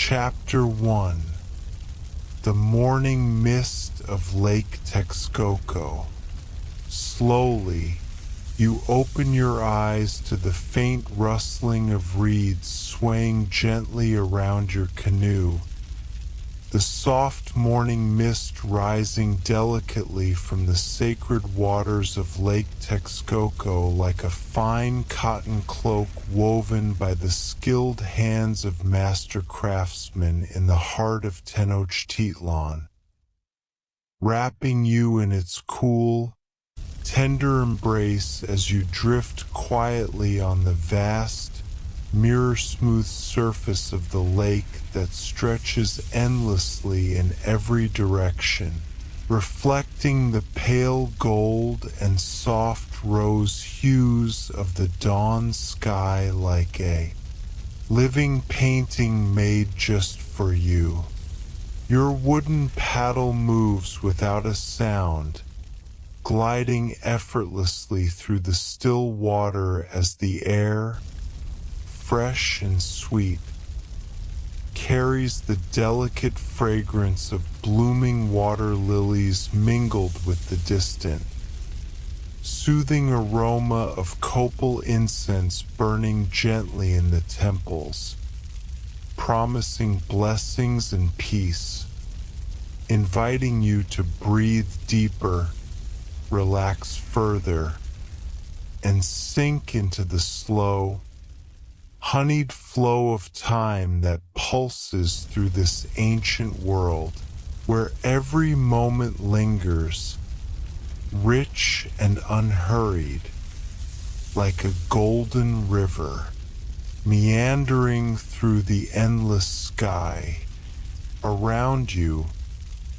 Chapter 1. The Morning Mist of Lake Texcoco. Slowly, you open your eyes to the faint rustling of reeds swaying gently around your canoe. The soft morning mist rising delicately from the sacred waters of Lake Texcoco like a fine cotton cloak woven by the skilled hands of master craftsmen in the heart of Tenochtitlan, wrapping you in its cool, tender embrace as you drift quietly on the vast, mirror-smooth surface of the lake that stretches endlessly in every direction, reflecting the pale gold and soft rose hues of the dawn sky like a living painting made just for you. Your wooden paddle moves without a sound, gliding effortlessly through the still water as the air, fresh and sweet, carries the delicate fragrance of blooming water lilies mingled with the distant, soothing aroma of copal incense burning gently in the temples, promising blessings and peace, inviting you to breathe deeper, relax further, and sink into the slow, honeyed flow of time that pulses through this ancient world, where every moment lingers, rich and unhurried, like a golden river, meandering through the endless sky. Around you,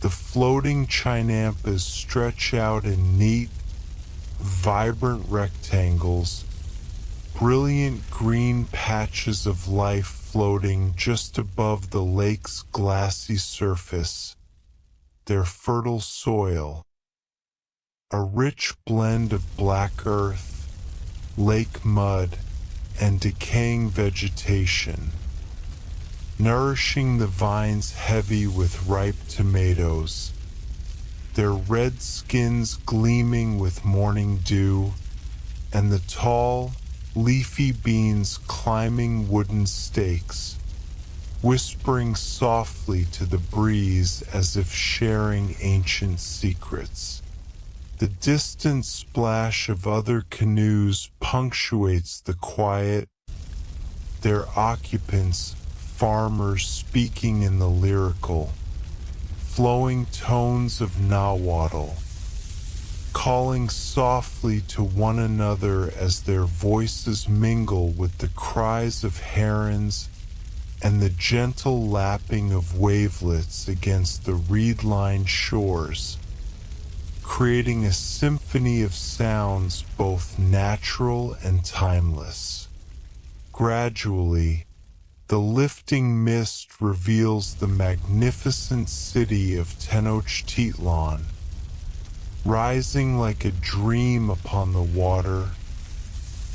the floating chinampas stretch out in neat, vibrant rectangles, brilliant green patches of life floating just above the lake's glassy surface, their fertile soil, a rich blend of black earth, lake mud, and decaying vegetation, nourishing the vines heavy with ripe tomatoes, their red skins gleaming with morning dew, and the tall, leafy beans climbing wooden stakes, whispering softly to the breeze as if sharing ancient secrets. The distant splash of other canoes punctuates the quiet, their occupants, farmers speaking in the lyrical, flowing tones of Nahuatl, calling softly to one another as their voices mingle with the cries of herons and the gentle lapping of wavelets against the reed-lined shores, creating a symphony of sounds both natural and timeless. Gradually, the lifting mist reveals the magnificent city of Tenochtitlan, rising like a dream upon the water,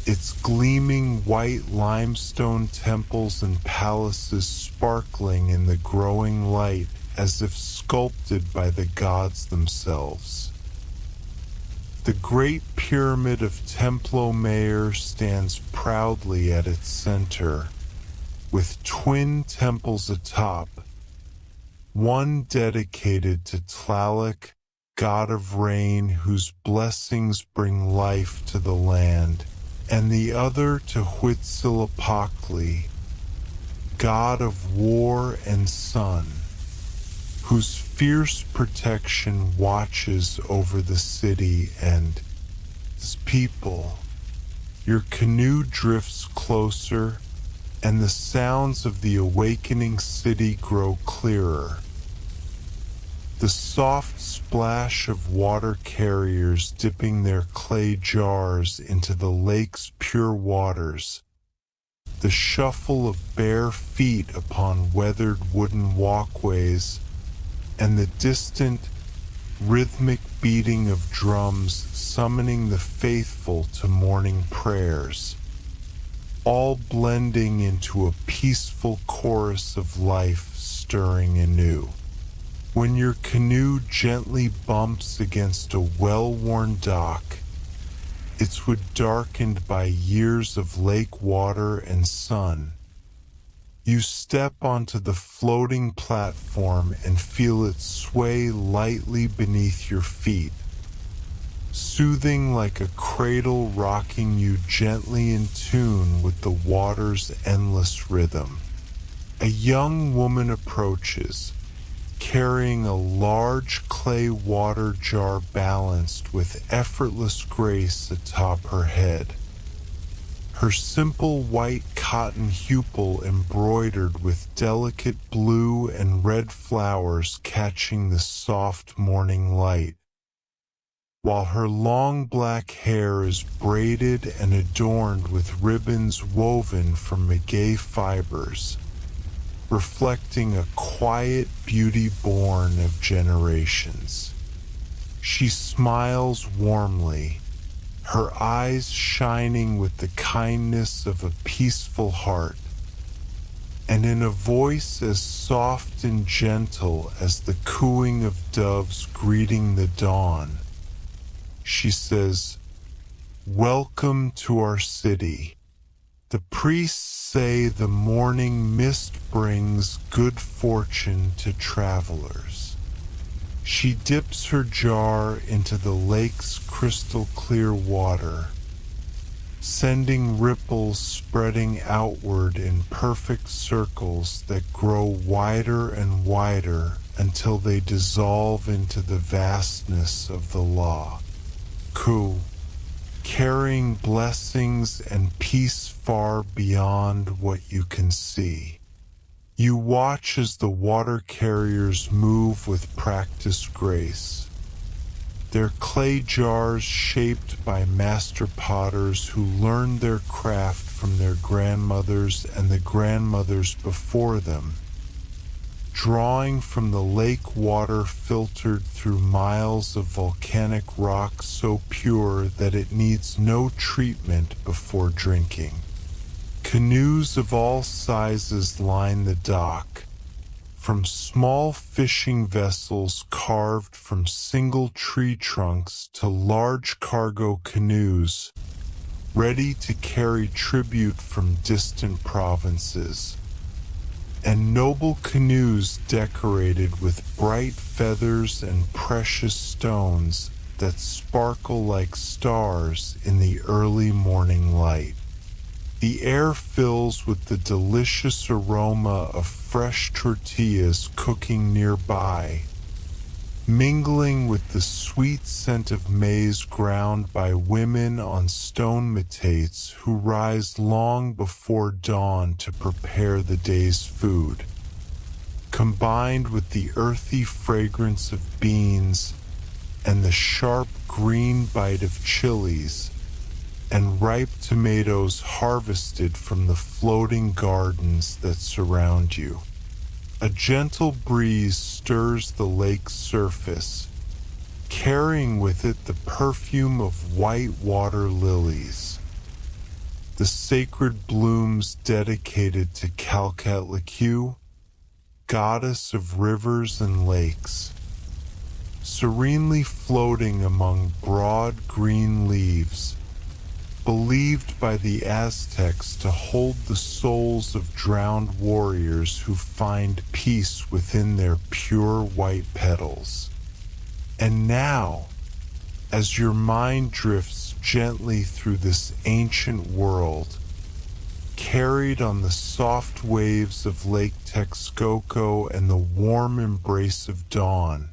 its gleaming white limestone temples and palaces sparkling in the growing light as if sculpted by the gods themselves. The great pyramid of Templo Mayor stands proudly at its center, with twin temples atop, one dedicated to Tlaloc, god of rain whose blessings bring life to the land, and the other to Huitzilopochtli, god of war and sun, whose fierce protection watches over the city and its people. Your canoe drifts closer, and the sounds of the awakening city grow clearer. The soft splash of water carriers dipping their clay jars into the lake's pure waters, the shuffle of bare feet upon weathered wooden walkways, and the distant, rhythmic beating of drums summoning the faithful to morning prayers. all blending into a peaceful chorus of life stirring anew. When your canoe gently bumps against a well-worn dock, its wood darkened by years of lake water and sun, you step onto the floating platform and feel it sway lightly beneath your feet, soothing like a cradle rocking you gently in tune with the water's endless rhythm. A young woman approaches, carrying a large clay water jar balanced with effortless grace atop her head. Her simple white cotton huepul embroidered with delicate blue and red flowers catching the soft morning light, while her long black hair is braided and adorned with ribbons woven from maguey fibers, reflecting a quiet beauty born of generations. She smiles warmly, her eyes shining with the kindness of a peaceful heart, and in a voice as soft and gentle as the cooing of doves greeting the dawn, she says, "Welcome to our city. The priests say the morning mist brings good fortune to travelers." She dips her jar into the lake's crystal clear water, sending ripples spreading outward in perfect circles that grow wider and wider until they dissolve into the vastness of the law. Ku, carrying blessings and peace far beyond what you can see. You watch as the water carriers move with practiced grace, their clay jars shaped by master potters who learned their craft from their grandmothers and the grandmothers before them, drawing from the lake water filtered through miles of volcanic rock so pure that it needs no treatment before drinking. Canoes of all sizes line the dock, from small fishing vessels carved from single tree trunks to large cargo canoes, ready to carry tribute from distant provinces, and noble canoes decorated with bright feathers and precious stones that sparkle like stars in the early morning light. The air fills with the delicious aroma of fresh tortillas cooking nearby, mingling with the sweet scent of maize ground by women on stone metates who rise long before dawn to prepare the day's food, combined with the earthy fragrance of beans and the sharp green bite of chilies and ripe tomatoes harvested from the floating gardens that surround you. A gentle breeze stirs the lake's surface, carrying with it the perfume of white water lilies, the sacred blooms dedicated to Calcatlacu, goddess of rivers and lakes, serenely floating among broad green leaves, believed by the Aztecs to hold the souls of drowned warriors who find peace within their pure white petals. And now, as your mind drifts gently through this ancient world, carried on the soft waves of Lake Texcoco and the warm embrace of dawn,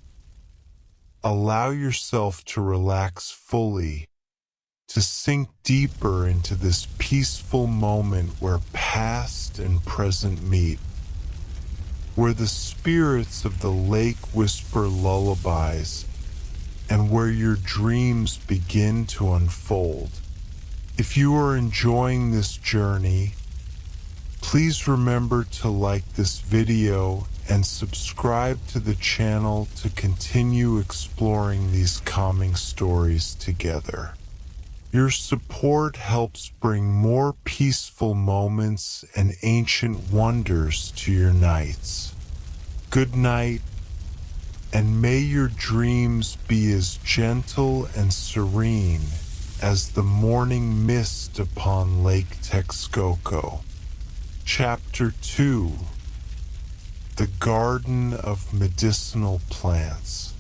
allow yourself to relax fully, to sink deeper into this peaceful moment where past and present meet, where the spirits of the lake whisper lullabies, and where your dreams begin to unfold. If you are enjoying this journey, please remember to like this video and subscribe to the channel to continue exploring these calming stories together. Your support helps bring more peaceful moments and ancient wonders to your nights. Good night, and may your dreams be as gentle and serene as the morning mist upon Lake Texcoco. Chapter 2: The Garden of Medicinal Plants.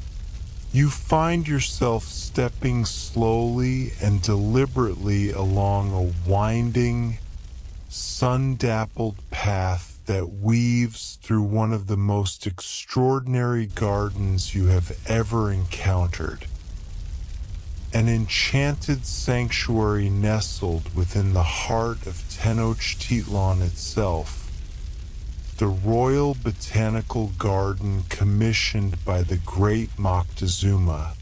You find yourself stepping slowly and deliberately along a winding, sun-dappled path that weaves through one of the most extraordinary gardens you have ever encountered. An enchanted sanctuary nestled within the heart of Tenochtitlan itself, the Royal Botanical Garden commissioned by the great Moctezuma,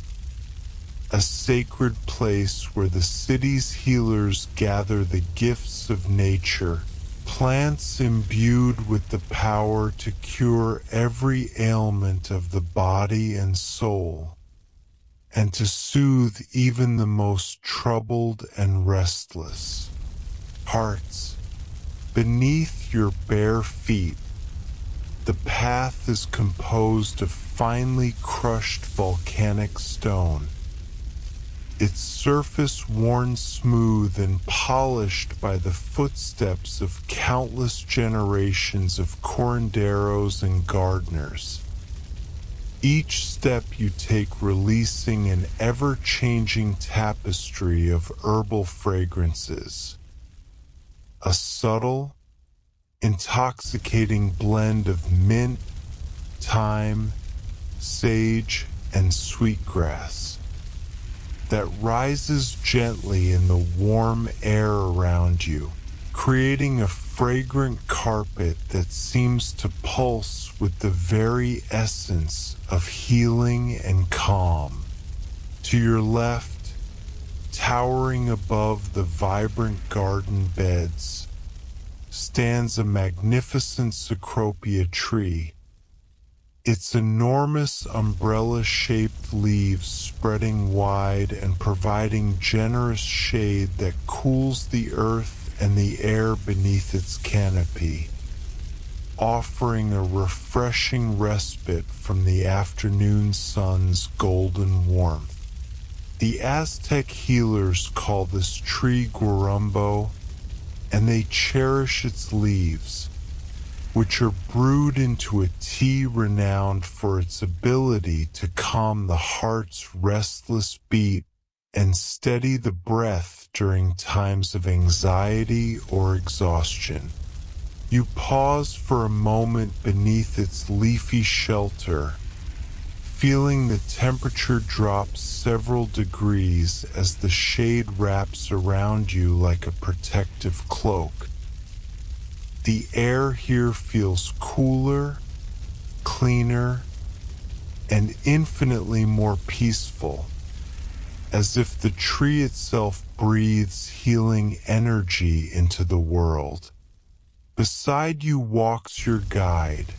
a sacred place where the city's healers gather the gifts of nature, plants imbued with the power to cure every ailment of the body and soul, and to soothe even the most troubled and restless hearts. Beneath your bare feet, the path is composed of finely crushed volcanic stone, its surface worn smooth and polished by the footsteps of countless generations of curanderos and gardeners. Each step you take releasing an ever-changing tapestry of herbal fragrances, a subtle, intoxicating blend of mint, thyme, sage, and sweetgrass that rises gently in the warm air around you, creating a fragrant carpet that seems to pulse with the very essence of healing and calm. To your left, towering above the vibrant garden beds, stands a magnificent cecropia tree, its enormous umbrella-shaped leaves spreading wide and providing generous shade that cools the earth and the air beneath its canopy, offering a refreshing respite from the afternoon sun's golden warmth. The Aztec healers call this tree Guarumbo, and they cherish its leaves, which are brewed into a tea renowned for its ability to calm the heart's restless beat and steady the breath during times of anxiety or exhaustion. You pause for a moment beneath its leafy shelter, feeling the temperature drop several degrees as the shade wraps around you like a protective cloak. The air here feels cooler, cleaner, and infinitely more peaceful, as if the tree itself breathes healing energy into the world. Beside you walks your guide,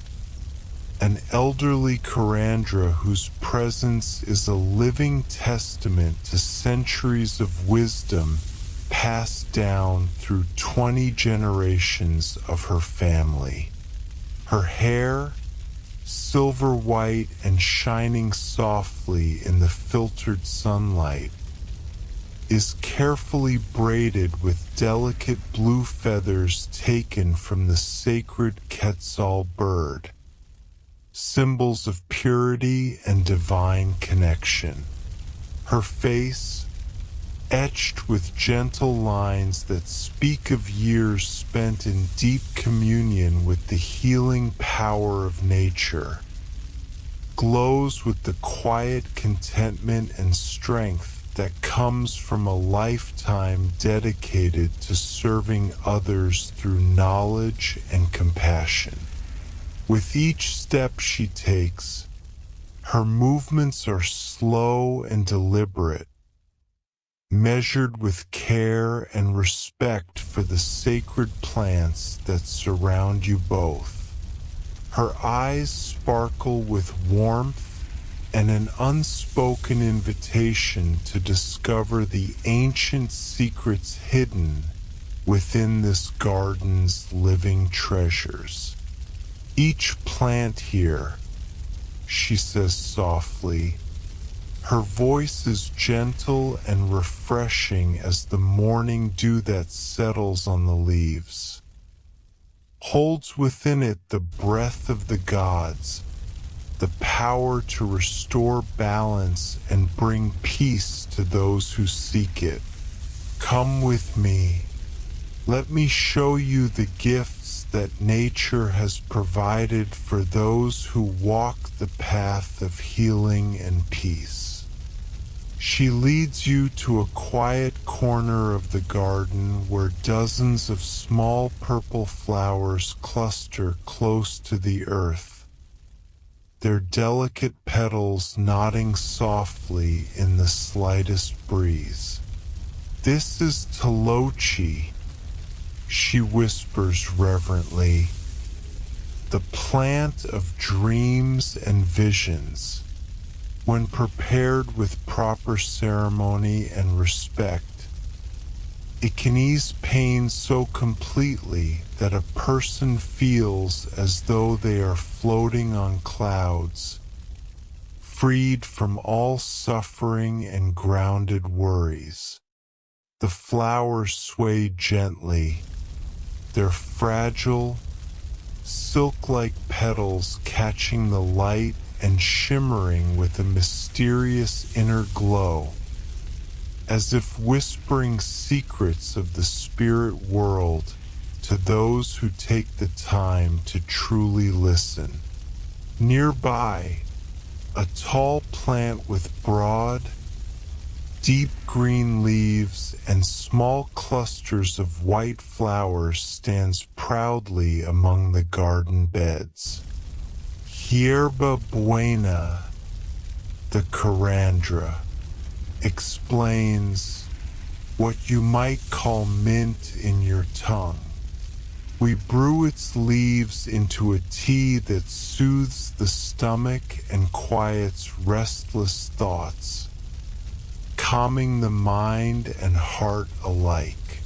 an elderly Karandra whose presence is a living testament to centuries of wisdom passed down through 20 generations of her family. Her hair, silver white and shining softly in the filtered sunlight, is carefully braided with delicate blue feathers taken from the sacred Quetzal bird, symbols of purity and divine connection. Her face, etched with gentle lines that speak of years spent in deep communion with the healing power of nature, glows with the quiet contentment and strength that comes from a lifetime dedicated to serving others through knowledge and compassion. With each step she takes, her movements are slow and deliberate, measured with care and respect for the sacred plants that surround you both. Her eyes sparkle with warmth and an unspoken invitation to discover the ancient secrets hidden within this garden's living treasures. Each plant here, she says softly, her voice is gentle and refreshing as the morning dew that settles on the leaves, holds within it the breath of the gods, the power to restore balance and bring peace to those who seek it. Come with me. Let me show you the gifts that nature has provided for those who walk the path of healing and peace. She leads you to a quiet corner of the garden where dozens of small purple flowers cluster close to the earth, their delicate petals nodding softly in the slightest breeze. This is Talochi, she whispers reverently, the plant of dreams and visions. When prepared with proper ceremony and respect, it can ease pain so completely that a person feels as though they are floating on clouds, freed from all suffering and grounded worries. The flowers sway gently, their fragile, silk-like petals catching the light and shimmering with a mysterious inner glow, as if whispering secrets of the spirit world to those who take the time to truly listen. Nearby, a tall plant with broad, deep green leaves and small clusters of white flowers stands proudly among the garden beds. Hierba buena, the Karandra, explains what you might call mint in your tongue. We brew its leaves into a tea that soothes the stomach and quiets restless thoughts, calming the mind and heart alike.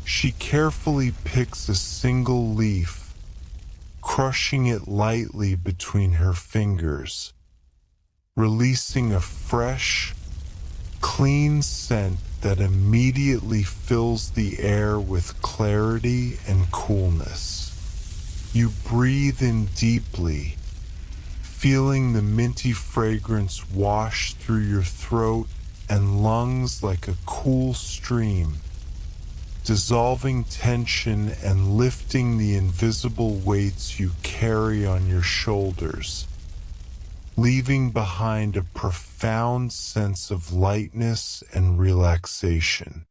She carefully picks a single leaf, crushing it lightly between her fingers, releasing a fresh, clean scent that immediately fills the air with clarity and coolness. You breathe in deeply, feeling the minty fragrance wash through your throat and lungs like a cool stream, dissolving tension and lifting the invisible weights you carry on your shoulders, leaving behind a profound sense of lightness and relaxation.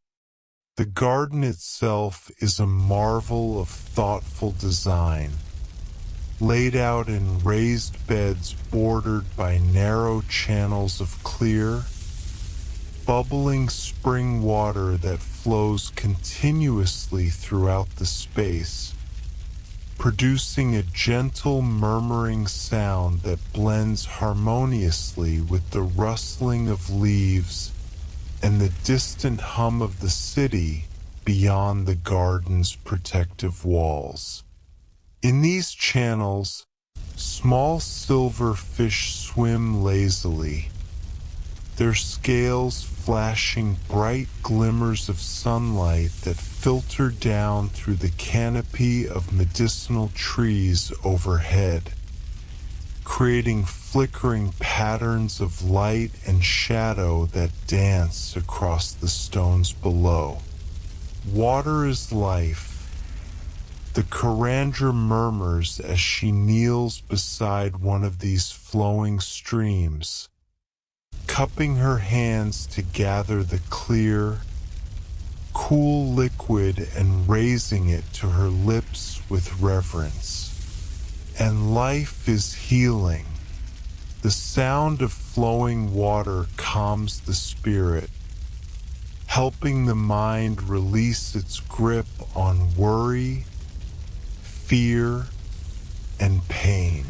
The garden itself is a marvel of thoughtful design, laid out in raised beds bordered by narrow channels of clear, bubbling spring water that flows continuously throughout the space, producing a gentle murmuring sound that blends harmoniously with the rustling of leaves and the distant hum of the city beyond the garden's protective walls. In these channels, small silver fish swim lazily, their scales flashing bright glimmers of sunlight that filter down through the canopy of medicinal trees overhead, creating flickering patterns of light and shadow that dance across the stones below. Water is life, the Karandra murmurs as she kneels beside one of these flowing streams, cupping her hands to gather the clear, cool liquid and raising it to her lips with reverence. And life is healing. The sound of flowing water calms the spirit, helping the mind release its grip on worry, fear, and pain.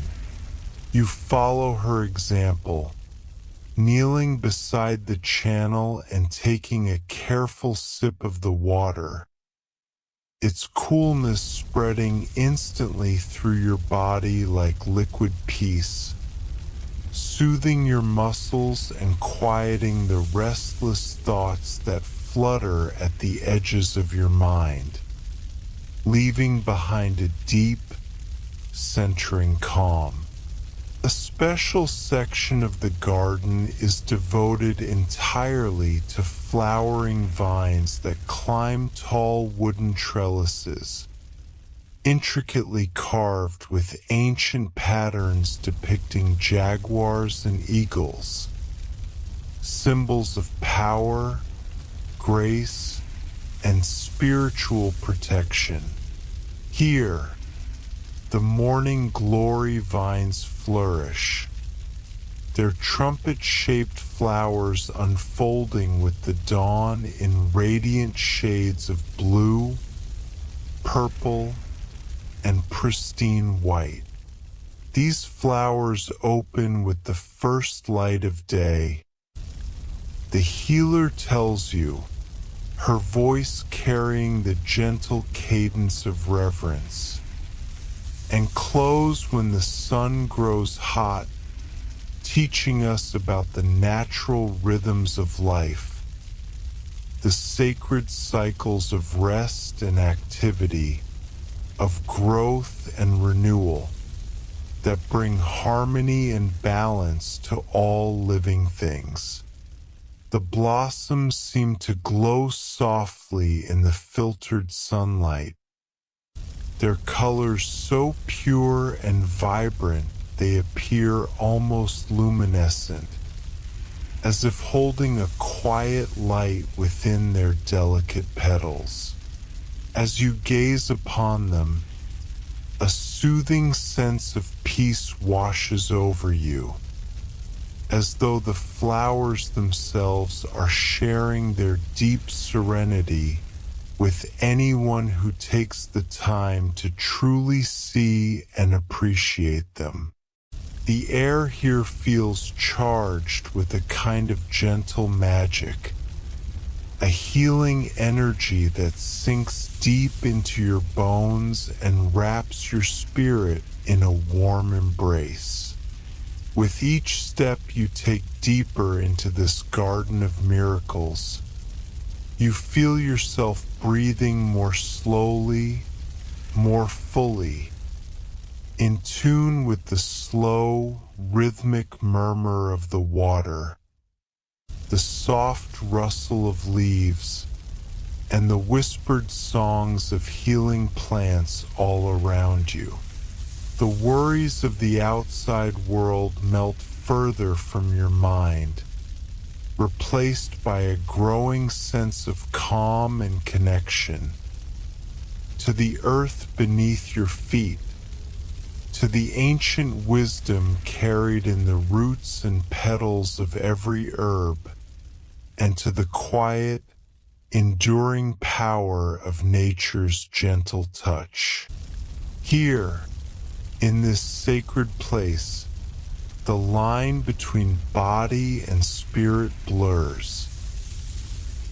You follow her example, kneeling beside the channel and taking a careful sip of the water, its coolness spreading instantly through your body like liquid peace, soothing your muscles and quieting the restless thoughts that flutter at the edges of your mind, leaving behind a deep, centering calm. A special section of the garden is devoted entirely to flowering vines that climb tall wooden trellises, intricately carved with ancient patterns depicting jaguars and eagles, symbols of power, grace, and spiritual protection. Here, the morning glory vines flourish, their trumpet-shaped flowers unfolding with the dawn in radiant shades of blue, purple, and pristine white. These flowers open with the first light of day. The healer tells you, her voice carrying the gentle cadence of reverence, and close when the sun grows hot, teaching us about the natural rhythms of life, the sacred cycles of rest and activity, of growth and renewal, that bring harmony and balance to all living things. The blossoms seem to glow softly in the filtered sunlight, their colors so pure and vibrant they appear almost luminescent, as if holding a quiet light within their delicate petals. As you gaze upon them, a soothing sense of peace washes over you, as though the flowers themselves are sharing their deep serenity with anyone who takes the time to truly see and appreciate them. The air here feels charged with a kind of gentle magic, a healing energy that sinks deep into your bones and wraps your spirit in a warm embrace. With each step you take deeper into this garden of miracles, you feel yourself breathing more slowly, more fully, in tune with the slow, rhythmic murmur of the water, the soft rustle of leaves, and the whispered songs of healing plants all around you. The worries of the outside world melt further from your mind, replaced by a growing sense of calm and connection to the earth beneath your feet, to the ancient wisdom carried in the roots and petals of every herb, and to the quiet, enduring power of nature's gentle touch. Here, in this sacred place, the line between body and spirit blurs.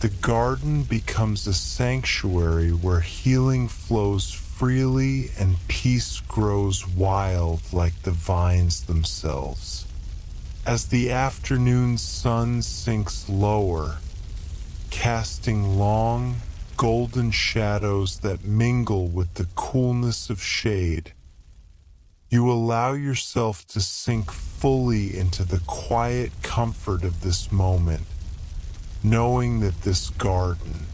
The garden becomes a sanctuary where healing flows freely and peace grows wild like the vines themselves. As the afternoon sun sinks lower, casting long, golden shadows that mingle with the coolness of shade, you allow yourself to sink fully into the quiet comfort of this moment, knowing that this garden,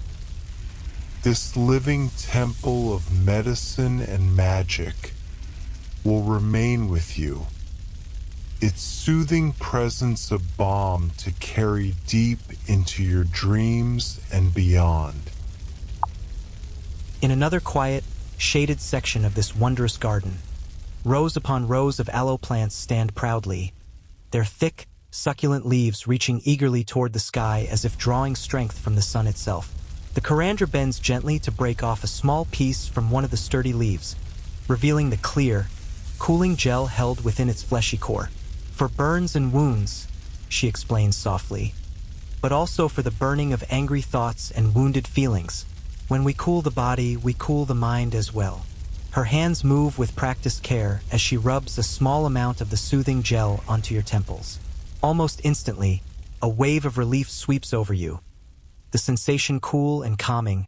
this living temple of medicine and magic, will remain with you, its soothing presence a balm to carry deep into your dreams and beyond. In another quiet, shaded section of this wondrous garden, rows upon rows of aloe plants stand proudly, their thick, succulent leaves reaching eagerly toward the sky as if drawing strength from the sun itself. The coriander bends gently to break off a small piece from one of the sturdy leaves, revealing the clear, cooling gel held within its fleshy core. For burns and wounds, she explains softly, but also for the burning of angry thoughts and wounded feelings. When we cool the body, we cool the mind as well. Her hands move with practiced care as she rubs a small amount of the soothing gel onto your temples. Almost instantly, a wave of relief sweeps over you, the sensation cool and calming,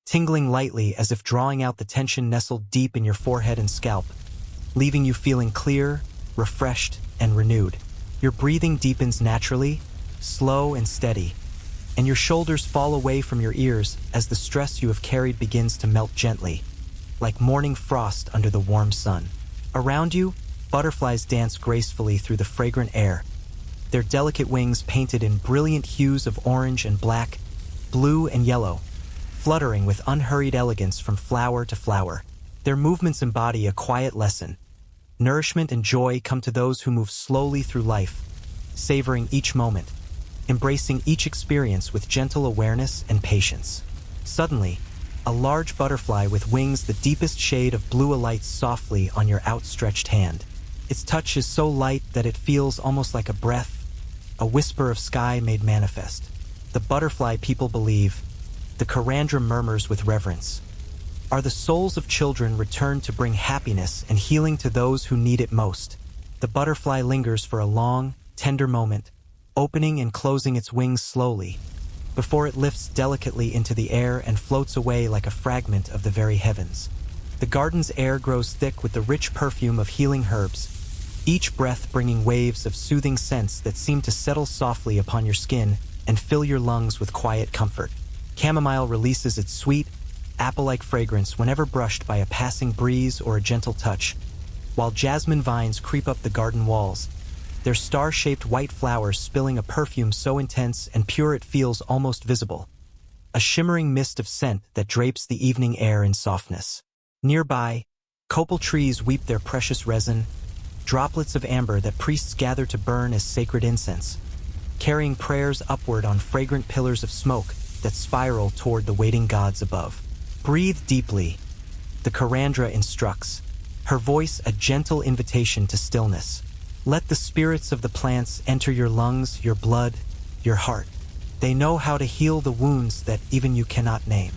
tingling lightly as if drawing out the tension nestled deep in your forehead and scalp, leaving you feeling clear, refreshed, and renewed. Your breathing deepens naturally, slow and steady, and your shoulders fall away from your ears as the stress you have carried begins to melt gently, like morning frost under the warm sun. Around you, butterflies dance gracefully through the fragrant air, their delicate wings painted in brilliant hues of orange and black, blue and yellow, fluttering with unhurried elegance from flower to flower. Their movements embody a quiet lesson. Nourishment and joy come to those who move slowly through life, savoring each moment, embracing each experience with gentle awareness and patience. Suddenly, a large butterfly with wings the deepest shade of blue alights softly on your outstretched hand. Its touch is so light that it feels almost like a breath, a whisper of sky made manifest. The butterfly people believe, the Karandra murmurs with reverence, are the souls of children returned to bring happiness and healing to those who need it most. The butterfly lingers for a long, tender moment, opening and closing its wings slowly, before it lifts delicately into the air and floats away like a fragment of the very heavens. The garden's air grows thick with the rich perfume of healing herbs, each breath bringing waves of soothing scents that seem to settle softly upon your skin and fill your lungs with quiet comfort. Chamomile releases its sweet, apple-like fragrance whenever brushed by a passing breeze or a gentle touch, while jasmine vines creep up the garden walls, their star-shaped white flowers spilling a perfume so intense and pure it feels almost visible. A shimmering mist of scent that drapes the evening air in softness. Nearby, copal trees weep their precious resin, droplets of amber that priests gather to burn as sacred incense, carrying prayers upward on fragrant pillars of smoke that spiral toward the waiting gods above. Breathe deeply, the Karandra instructs, her voice a gentle invitation to stillness. Let the spirits of the plants enter your lungs, your blood, your heart. They know how to heal the wounds that even you cannot name.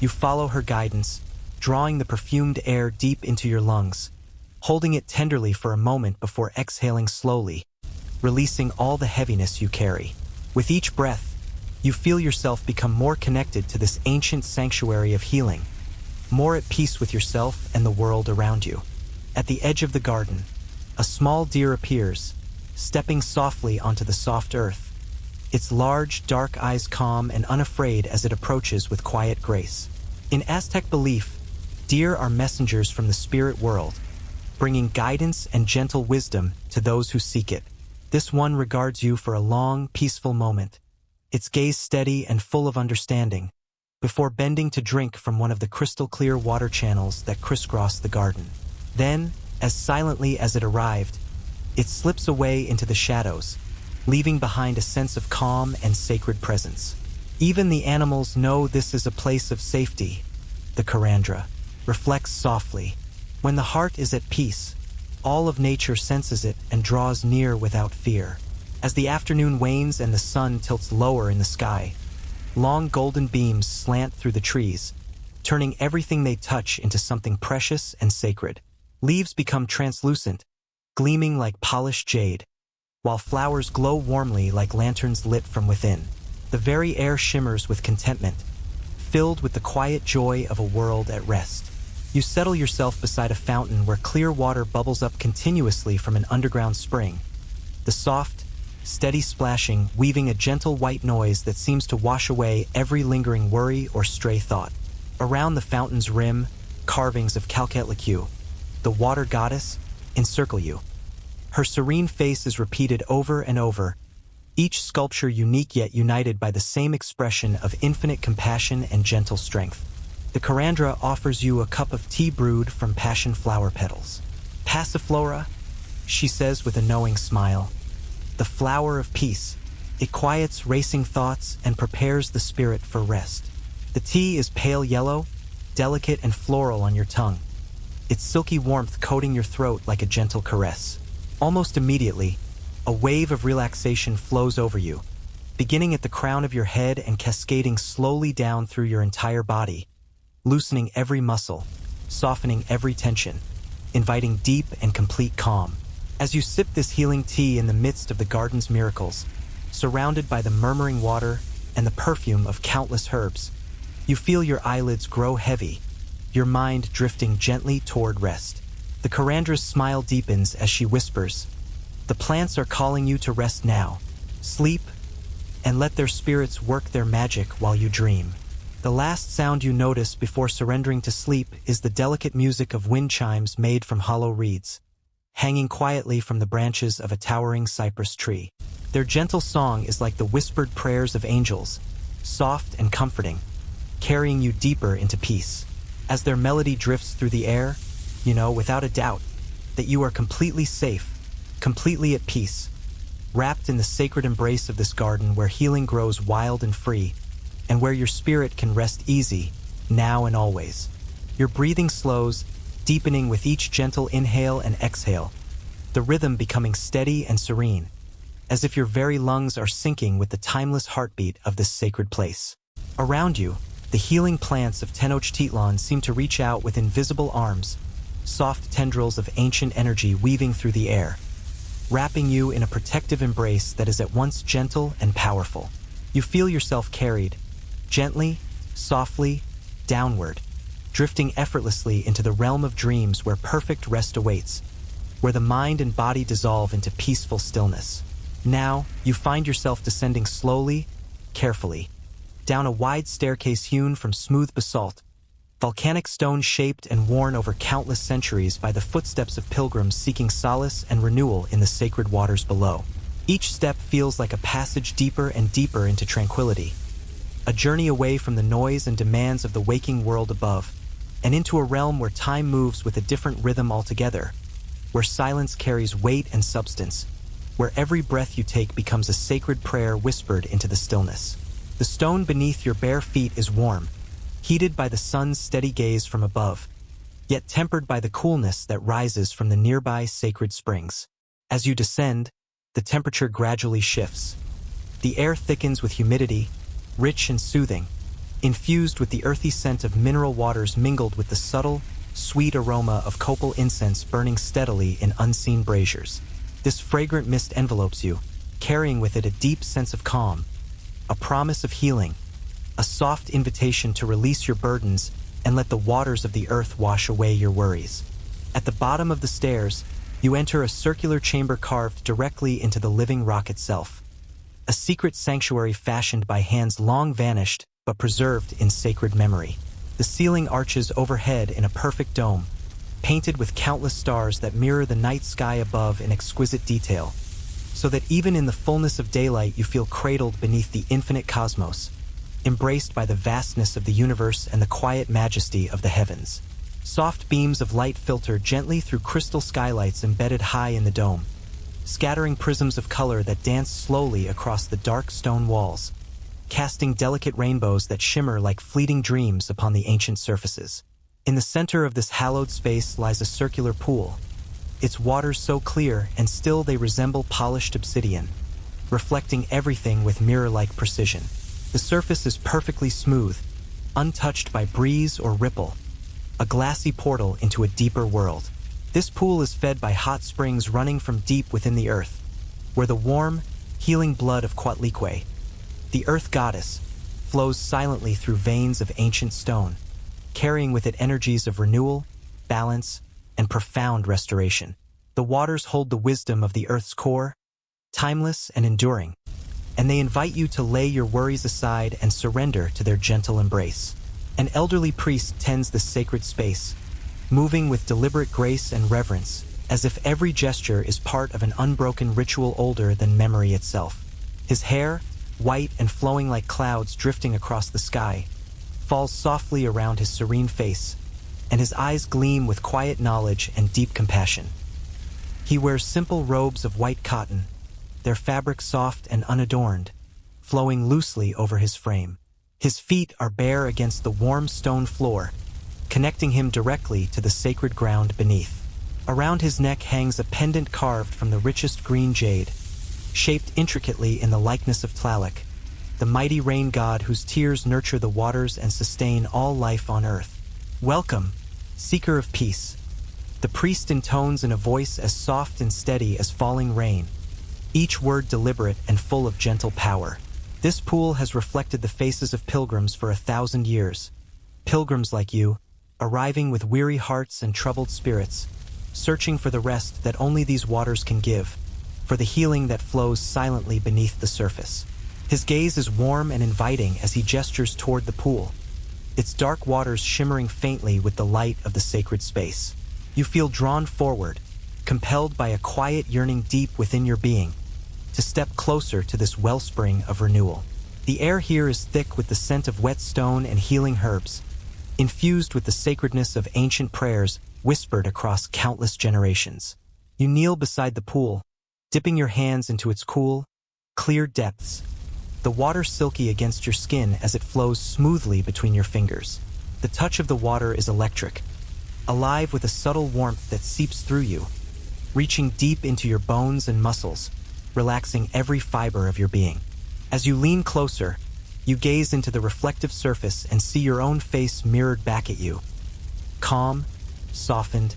You follow her guidance, drawing the perfumed air deep into your lungs, holding it tenderly for a moment before exhaling slowly, releasing all the heaviness you carry. With each breath, you feel yourself become more connected to this ancient sanctuary of healing, more at peace with yourself and the world around you. At the edge of the garden, a small deer appears, stepping softly onto the soft earth, its large, dark eyes calm and unafraid as it approaches with quiet grace. In Aztec belief, deer are messengers from the spirit world, bringing guidance and gentle wisdom to those who seek it. This one regards you for a long, peaceful moment, its gaze steady and full of understanding, before bending to drink from one of the crystal-clear water channels that crisscross the garden. Then, as silently as it arrived, it slips away into the shadows, leaving behind a sense of calm and sacred presence. Even the animals know this is a place of safety, the Karandra reflects softly. When the heart is at peace, all of nature senses it and draws near without fear. As the afternoon wanes and the sun tilts lower in the sky, long golden beams slant through the trees, turning everything they touch into something precious and sacred. Leaves become translucent, gleaming like polished jade, while flowers glow warmly like lanterns lit from within. The very air shimmers with contentment, filled with the quiet joy of a world at rest. You settle yourself beside a fountain where clear water bubbles up continuously from an underground spring, the soft, steady splashing weaving a gentle white noise that seems to wash away every lingering worry or stray thought. Around the fountain's rim, carvings of Calquetlicue, the water goddess, encircle you. Her serene face is repeated over and over, each sculpture unique yet united by the same expression of infinite compassion and gentle strength. The Karandra offers you a cup of tea brewed from passion flower petals. Passiflora, she says with a knowing smile, the flower of peace. It quiets racing thoughts and prepares the spirit for rest. The tea is pale yellow, delicate and floral on your tongue, its silky warmth coating your throat like a gentle caress. Almost immediately, A wave of relaxation flows over you, beginning at the crown of your head and cascading slowly down through your entire body, loosening every muscle, softening every tension, inviting deep and complete calm. As you sip this healing tea in the midst of the garden's miracles, surrounded by the murmuring water and the perfume of countless herbs, you feel your eyelids grow heavy, your mind drifting gently toward rest. The Carandra's smile deepens as she whispers, "The plants are calling you to rest now. Sleep, and let their spirits work their magic while you dream." The last sound you notice before surrendering to sleep is the delicate music of wind chimes made from hollow reeds, hanging quietly from the branches of a towering cypress tree. Their gentle song is like the whispered prayers of angels, soft and comforting, carrying you deeper into peace. As their melody drifts through the air, you know without a doubt that you are completely safe, completely at peace, wrapped in the sacred embrace of this garden where healing grows wild and free, and where your spirit can rest easy, now and always. Your breathing slows, deepening with each gentle inhale and exhale, the rhythm becoming steady and serene, as if your very lungs are syncing with the timeless heartbeat of this sacred place. Around you, the healing plants of Tenochtitlan seem to reach out with invisible arms, soft tendrils of ancient energy weaving through the air, wrapping you in a protective embrace that is at once gentle and powerful. You feel yourself carried, gently, softly, downward, drifting effortlessly into the realm of dreams where perfect rest awaits, where the mind and body dissolve into peaceful stillness. Now, you find yourself descending slowly, carefully, down a wide staircase hewn from smooth basalt, volcanic stone shaped and worn over countless centuries by the footsteps of pilgrims seeking solace and renewal in the sacred waters below. Each step feels like a passage deeper and deeper into tranquility, a journey away from the noise and demands of the waking world above, and into a realm where time moves with a different rhythm altogether, where silence carries weight and substance, where every breath you take becomes a sacred prayer whispered into the stillness. The stone beneath your bare feet is warm, heated by the sun's steady gaze from above, yet tempered by the coolness that rises from the nearby sacred springs. As you descend, the temperature gradually shifts. The air thickens with humidity, rich and soothing, infused with the earthy scent of mineral waters mingled with the subtle, sweet aroma of copal incense burning steadily in unseen braziers. This fragrant mist envelopes you, carrying with it a deep sense of calm, a promise of healing, a soft invitation to release your burdens and let the waters of the earth wash away your worries. At the bottom of the stairs, you enter a circular chamber carved directly into the living rock itself, a secret sanctuary fashioned by hands long vanished but preserved in sacred memory. The ceiling arches overhead in a perfect dome, painted with countless stars that mirror the night sky above in exquisite detail, so that even in the fullness of daylight you feel cradled beneath the infinite cosmos, embraced by the vastness of the universe and the quiet majesty of the heavens. Soft beams of light filter gently through crystal skylights embedded high in the dome, scattering prisms of color that dance slowly across the dark stone walls, casting delicate rainbows that shimmer like fleeting dreams upon the ancient surfaces. In the center of this hallowed space lies a circular pool, its waters so clear and still they resemble polished obsidian, reflecting everything with mirror-like precision. The surface is perfectly smooth, untouched by breeze or ripple, a glassy portal into a deeper world. This pool is fed by hot springs running from deep within the earth, where the warm, healing blood of Coatlicue, the earth goddess, flows silently through veins of ancient stone, carrying with it energies of renewal, balance, and profound restoration. The waters hold the wisdom of the earth's core, timeless and enduring, and they invite you to lay your worries aside and surrender to their gentle embrace. An elderly priest tends this sacred space, moving with deliberate grace and reverence, as if every gesture is part of an unbroken ritual older than memory itself. His hair, white and flowing like clouds drifting across the sky, falls softly around his serene face, and his eyes gleam with quiet knowledge and deep compassion. He wears simple robes of white cotton, their fabric soft and unadorned, flowing loosely over his frame. His feet are bare against the warm stone floor, connecting him directly to the sacred ground beneath. Around his neck hangs a pendant carved from the richest green jade, shaped intricately in the likeness of Tlaloc, the mighty rain god whose tears nurture the waters and sustain all life on earth. Welcome, seeker of peace. The priest intones in a voice as soft and steady as falling rain, each word deliberate and full of gentle power. This pool has reflected the faces of pilgrims for 1,000 years. Pilgrims like you, arriving with weary hearts and troubled spirits, searching for the rest that only these waters can give, for the healing that flows silently beneath the surface. His gaze is warm and inviting as he gestures toward the pool, its dark waters shimmering faintly with the light of the sacred space. You feel drawn forward, compelled by a quiet yearning deep within your being, to step closer to this wellspring of renewal. The air here is thick with the scent of wet stone and healing herbs, infused with the sacredness of ancient prayers whispered across countless generations. You kneel beside the pool, dipping your hands into its cool, clear depths, the water silky against your skin as it flows smoothly between your fingers. The touch of the water is electric, alive with a subtle warmth that seeps through you, reaching deep into your bones and muscles, relaxing every fiber of your being. As you lean closer, you gaze into the reflective surface and see your own face mirrored back at you. Calm, softened,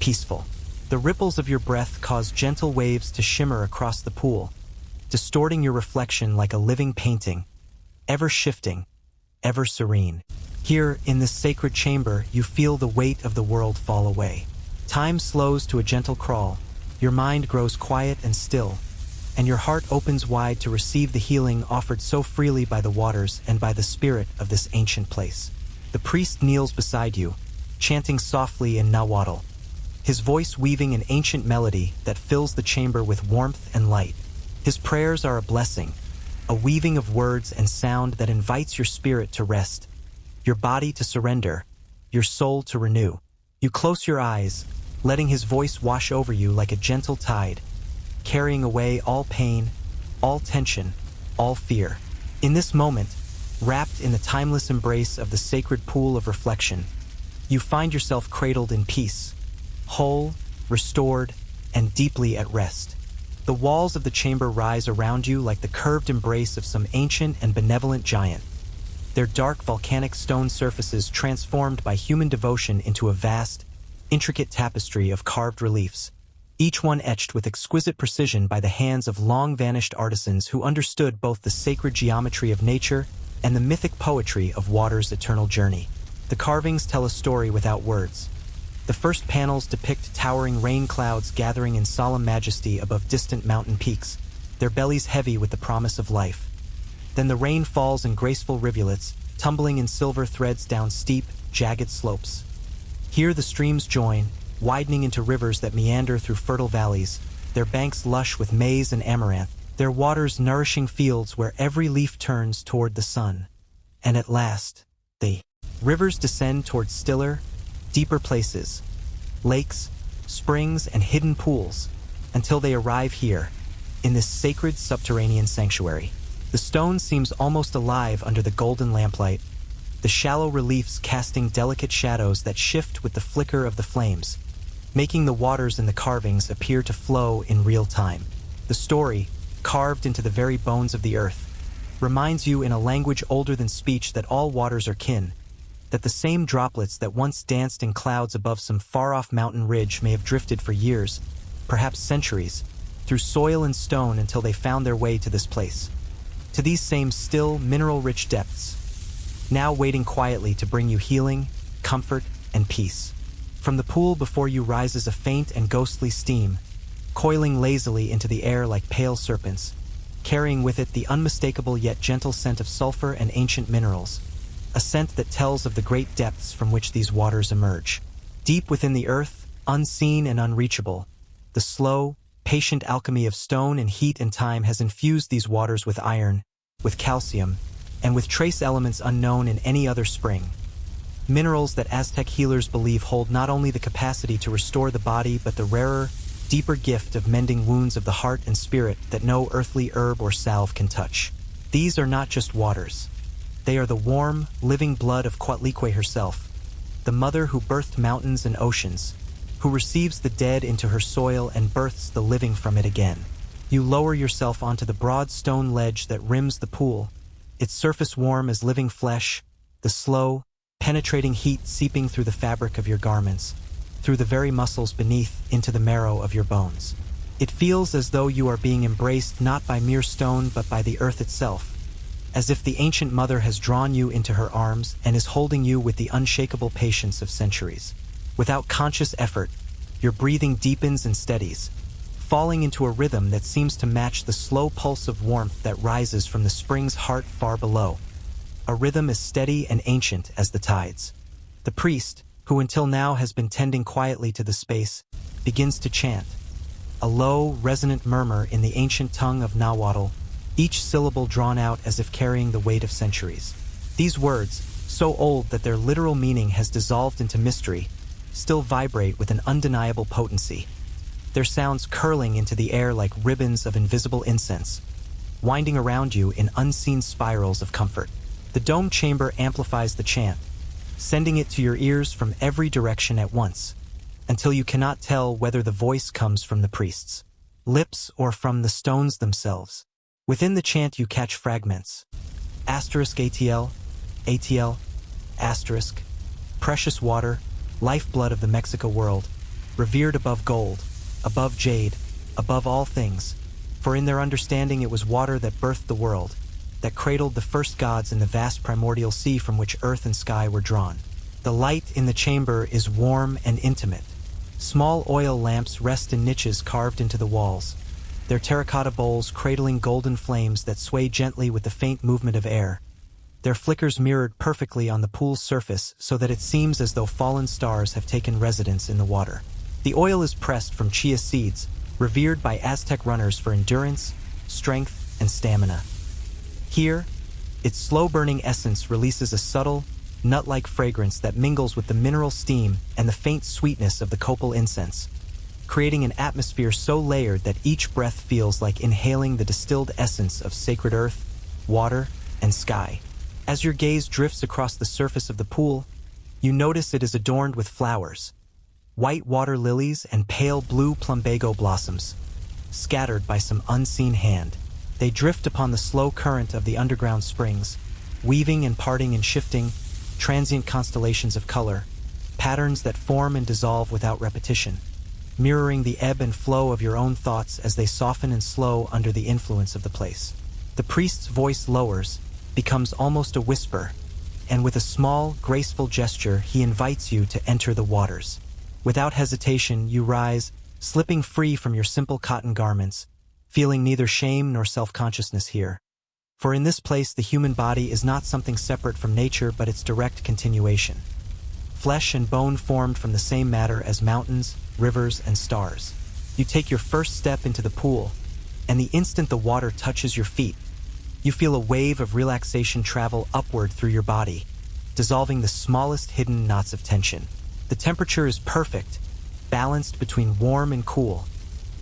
peaceful. The ripples of your breath cause gentle waves to shimmer across the pool, distorting your reflection like a living painting, ever shifting, ever serene. Here, in this sacred chamber, you feel the weight of the world fall away. Time slows to a gentle crawl, your mind grows quiet and still, and your heart opens wide to receive the healing offered so freely by the waters and by the spirit of this ancient place. The priest kneels beside you, chanting softly in Nahuatl, his voice weaving an ancient melody that fills the chamber with warmth and light. His prayers are a blessing, a weaving of words and sound that invites your spirit to rest, your body to surrender, your soul to renew. You close your eyes, letting his voice wash over you like a gentle tide, carrying away all pain, all tension, all fear. In this moment, wrapped in the timeless embrace of the sacred pool of reflection, you find yourself cradled in peace, whole, restored, and deeply at rest. The walls of the chamber rise around you like the curved embrace of some ancient and benevolent giant, their dark volcanic stone surfaces transformed by human devotion into a vast, intricate tapestry of carved reliefs, each one etched with exquisite precision by the hands of long-vanished artisans who understood both the sacred geometry of nature and the mythic poetry of water's eternal journey. The carvings tell a story without words. The first panels depict towering rain clouds gathering in solemn majesty above distant mountain peaks, their bellies heavy with the promise of life. Then the rain falls in graceful rivulets, tumbling in silver threads down steep, jagged slopes. Here the streams join, widening into rivers that meander through fertile valleys, their banks lush with maize and amaranth, their waters nourishing fields where every leaf turns toward the sun. And at last, the rivers descend toward stiller, deeper places, lakes, springs, and hidden pools, until they arrive here, in this sacred subterranean sanctuary. The stone seems almost alive under the golden lamplight, the shallow reliefs casting delicate shadows that shift with the flicker of the flames, making the waters in the carvings appear to flow in real time. The story, carved into the very bones of the earth, reminds you in a language older than speech that all waters are kin, that the same droplets that once danced in clouds above some far-off mountain ridge may have drifted for years, perhaps centuries, through soil and stone until they found their way to this place, to these same still, mineral-rich depths, now waiting quietly to bring you healing, comfort, and peace. From the pool before you rises a faint and ghostly steam, coiling lazily into the air like pale serpents, carrying with it the unmistakable yet gentle scent of sulfur and ancient minerals, a scent that tells of the great depths from which these waters emerge. Deep within the earth, unseen and unreachable, the slow, patient alchemy of stone and heat and time has infused these waters with iron, with calcium, and with trace elements unknown in any other spring. Minerals that Aztec healers believe hold not only the capacity to restore the body but the rarer, deeper gift of mending wounds of the heart and spirit that no earthly herb or salve can touch. These are not just waters. They are the warm, living blood of Coatlicue herself, the mother who birthed mountains and oceans, who receives the dead into her soil and births the living from it again. You lower yourself onto the broad stone ledge that rims the pool, its surface warm as living flesh, the slow, penetrating heat seeping through the fabric of your garments, through the very muscles beneath into the marrow of your bones. It feels as though you are being embraced not by mere stone but by the earth itself, as if the ancient mother has drawn you into her arms and is holding you with the unshakable patience of centuries. Without conscious effort, your breathing deepens and steadies, falling into a rhythm that seems to match the slow pulse of warmth that rises from the spring's heart far below. A rhythm as steady and ancient as the tides. The priest, who until now has been tending quietly to the space, begins to chant. A low, resonant murmur in the ancient tongue of Nahuatl, each syllable drawn out as if carrying the weight of centuries. These words, so old that their literal meaning has dissolved into mystery, still vibrate with an undeniable potency, their sounds curling into the air like ribbons of invisible incense, winding around you in unseen spirals of comfort. The domed chamber amplifies the chant, sending it to your ears from every direction at once, until you cannot tell whether the voice comes from the priest's lips or from the stones themselves. Within the chant you catch fragments. Asterisk ATL, ATL, asterisk, precious water, lifeblood of the Mexico world, revered above gold, above jade, above all things, for in their understanding it was water that birthed the world, that cradled the first gods in the vast primordial sea from which earth and sky were drawn. The light in the chamber is warm and intimate. Small oil lamps rest in niches carved into the walls, their terracotta bowls cradling golden flames that sway gently with the faint movement of air, their flickers mirrored perfectly on the pool's surface so that it seems as though fallen stars have taken residence in the water. The oil is pressed from chia seeds, revered by Aztec runners for endurance, strength, and stamina. Here, its slow-burning essence releases a subtle, nut-like fragrance that mingles with the mineral steam and the faint sweetness of the copal incense, creating an atmosphere so layered that each breath feels like inhaling the distilled essence of sacred earth, water, and sky. As your gaze drifts across the surface of the pool, you notice it is adorned with flowers, white water lilies and pale blue plumbago blossoms, scattered by some unseen hand. They drift upon the slow current of the underground springs, weaving and parting in shifting, transient constellations of color, patterns that form and dissolve without repetition, mirroring the ebb and flow of your own thoughts as they soften and slow under the influence of the place. The priest's voice lowers, becomes almost a whisper, and with a small, graceful gesture he invites you to enter the waters. Without hesitation, you rise, slipping free from your simple cotton garments, feeling neither shame nor self-consciousness here. For in this place the human body is not something separate from nature but its direct continuation. Flesh and bone formed from the same matter as mountains, rivers, and stars. You take your first step into the pool, and the instant the water touches your feet, you feel a wave of relaxation travel upward through your body, dissolving the smallest hidden knots of tension. The temperature is perfect, balanced between warm and cool,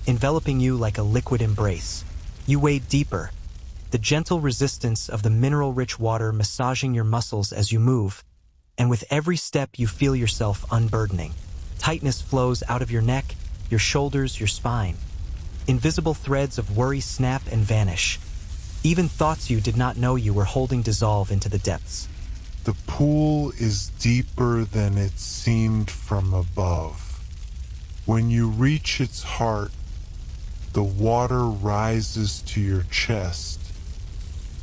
enveloping you like a liquid embrace. You wade deeper, the gentle resistance of the mineral-rich water massaging your muscles as you move, and with every step you feel yourself unburdening. Tightness flows out of your neck, your shoulders, your spine. Invisible threads of worry snap and vanish. Even thoughts you did not know you were holding dissolve into the depths. The pool is deeper than it seemed from above. When you reach its heart, the water rises to your chest,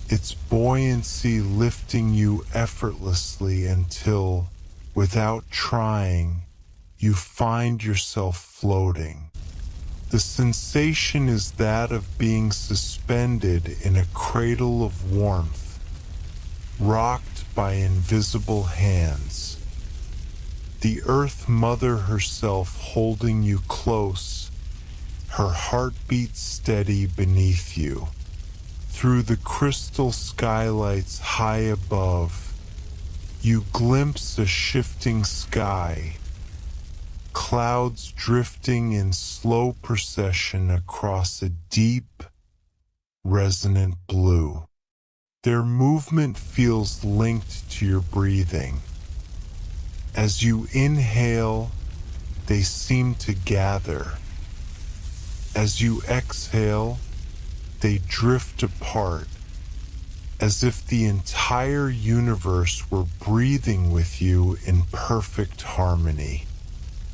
its buoyancy lifting you effortlessly until, without trying, you find yourself floating. The sensation is that of being suspended in a cradle of warmth, rocked by invisible hands. The Earth Mother herself holding you close, her heartbeat steady beneath you. Through the crystal skylights high above, you glimpse a shifting sky, clouds drifting in slow procession across a deep, resonant blue. Their movement feels linked to your breathing. As you inhale, they seem to gather. As you exhale, they drift apart, as if the entire universe were breathing with you in perfect harmony.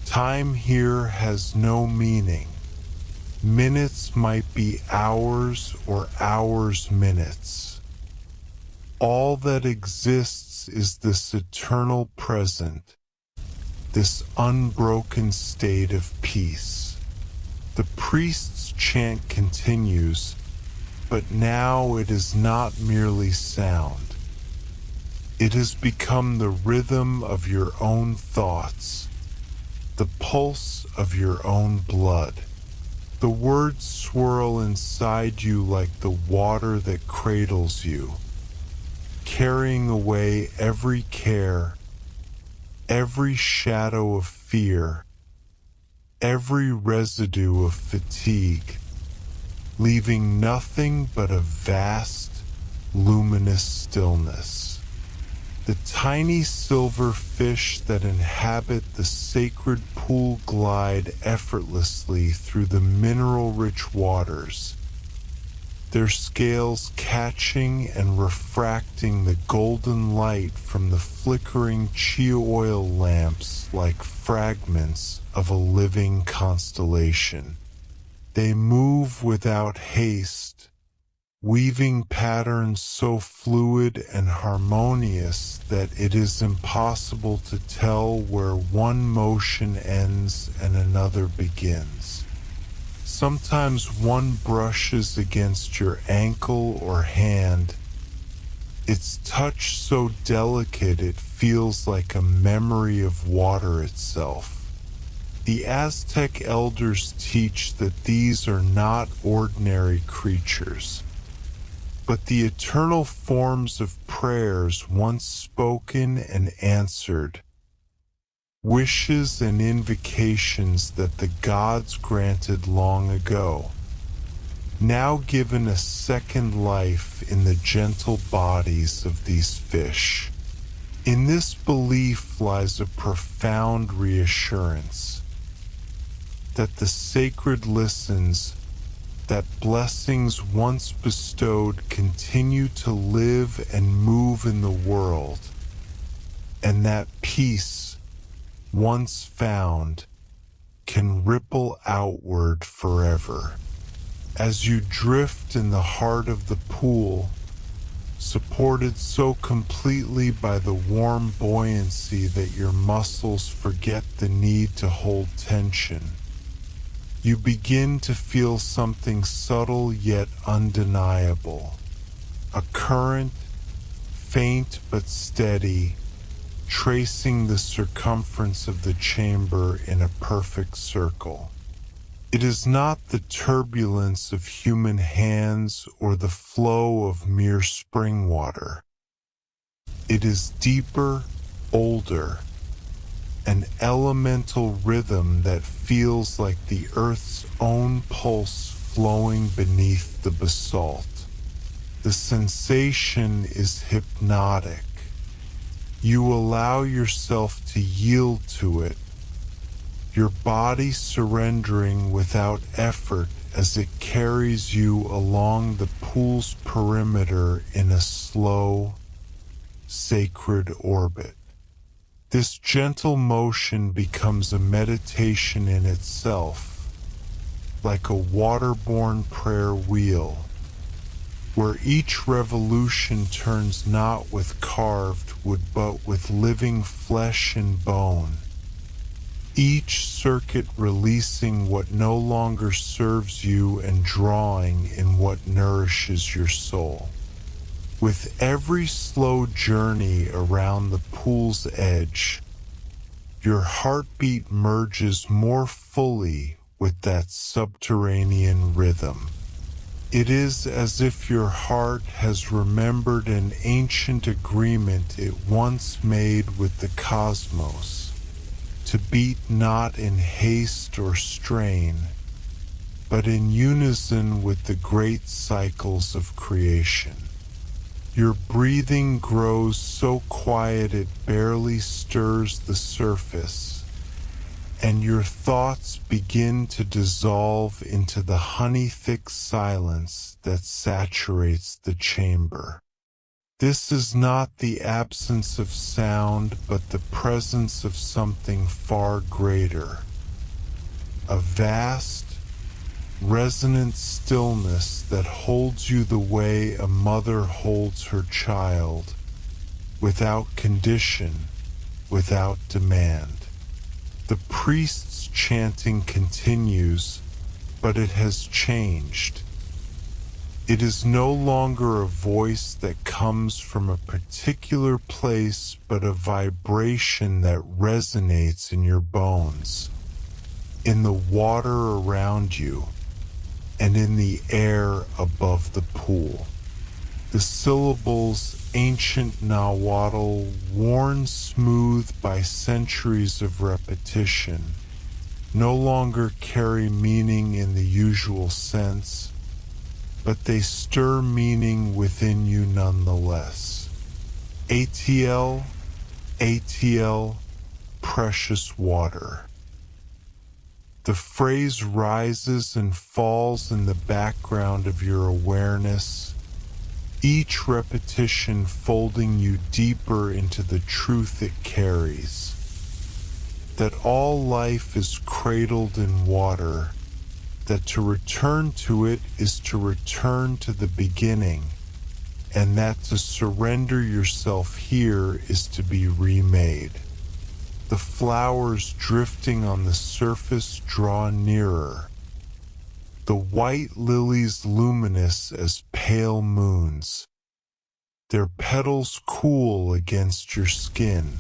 Time here has no meaning. Minutes might be hours or hours minutes. All that exists is this eternal present, this unbroken state of peace. The priest's chant continues, but now it is not merely sound. It has become the rhythm of your own thoughts, the pulse of your own blood. The words swirl inside you like the water that cradles you, carrying away every care, every shadow of fear, every residue of fatigue, leaving nothing but a vast, luminous stillness. The tiny silver fish that inhabit the sacred pool glide effortlessly through the mineral-rich waters, their scales catching and refracting the golden light from the flickering chia oil lamps like fragments of a living constellation. They move without haste, weaving patterns so fluid and harmonious that it is impossible to tell where one motion ends and another begins. Sometimes one brushes against your ankle or hand, its touch so delicate it feels like a memory of water itself. The Aztec elders teach that these are not ordinary creatures, but the eternal forms of prayers once spoken and answered, wishes and invocations that the gods granted long ago, now given a second life in the gentle bodies of these fish. In this belief lies a profound reassurance that the sacred listens, that blessings once bestowed continue to live and move in the world, and that peace, once found, can ripple outward forever. As you drift in the heart of the pool, supported so completely by the warm buoyancy that your muscles forget the need to hold tension, you begin to feel something subtle yet undeniable, a current, faint but steady, tracing the circumference of the chamber in a perfect circle. It is not the turbulence of human hands or the flow of mere spring water. It is deeper, older, an elemental rhythm that feels like the earth's own pulse flowing beneath the basalt. The sensation is hypnotic. You allow yourself to yield to it, your body surrendering without effort as it carries you along the pool's perimeter in a slow, sacred orbit. This gentle motion becomes a meditation in itself, like a waterborne prayer wheel, where each revolution turns not with carved wood but with living flesh and bone, each circuit releasing what no longer serves you and drawing in what nourishes your soul. With every slow journey around the pool's edge, your heartbeat merges more fully with that subterranean rhythm. It is as if your heart has remembered an ancient agreement it once made with the cosmos, to beat not in haste or strain, but in unison with the great cycles of creation. Your breathing grows so quiet it barely stirs the surface, and your thoughts begin to dissolve into the honey-thick silence that saturates the chamber. This is not the absence of sound, but the presence of something far greater. A vast, resonant stillness that holds you the way a mother holds her child, without condition, without demand. The priest's chanting continues, but it has changed. It is no longer a voice that comes from a particular place, but a vibration that resonates in your bones, in the water around you, and in the air above the pool. The syllables, ancient Nahuatl, worn smooth by centuries of repetition, no longer carry meaning in the usual sense, but they stir meaning within you nonetheless. ATL, ATL, precious water. The phrase rises and falls in the background of your awareness, each repetition folding you deeper into the truth it carries, that all life is cradled in water, that to return to it is to return to the beginning, and that to surrender yourself here is to be remade. The flowers drifting on the surface draw nearer, the white lilies luminous as pale moons, their petals cool against your skin,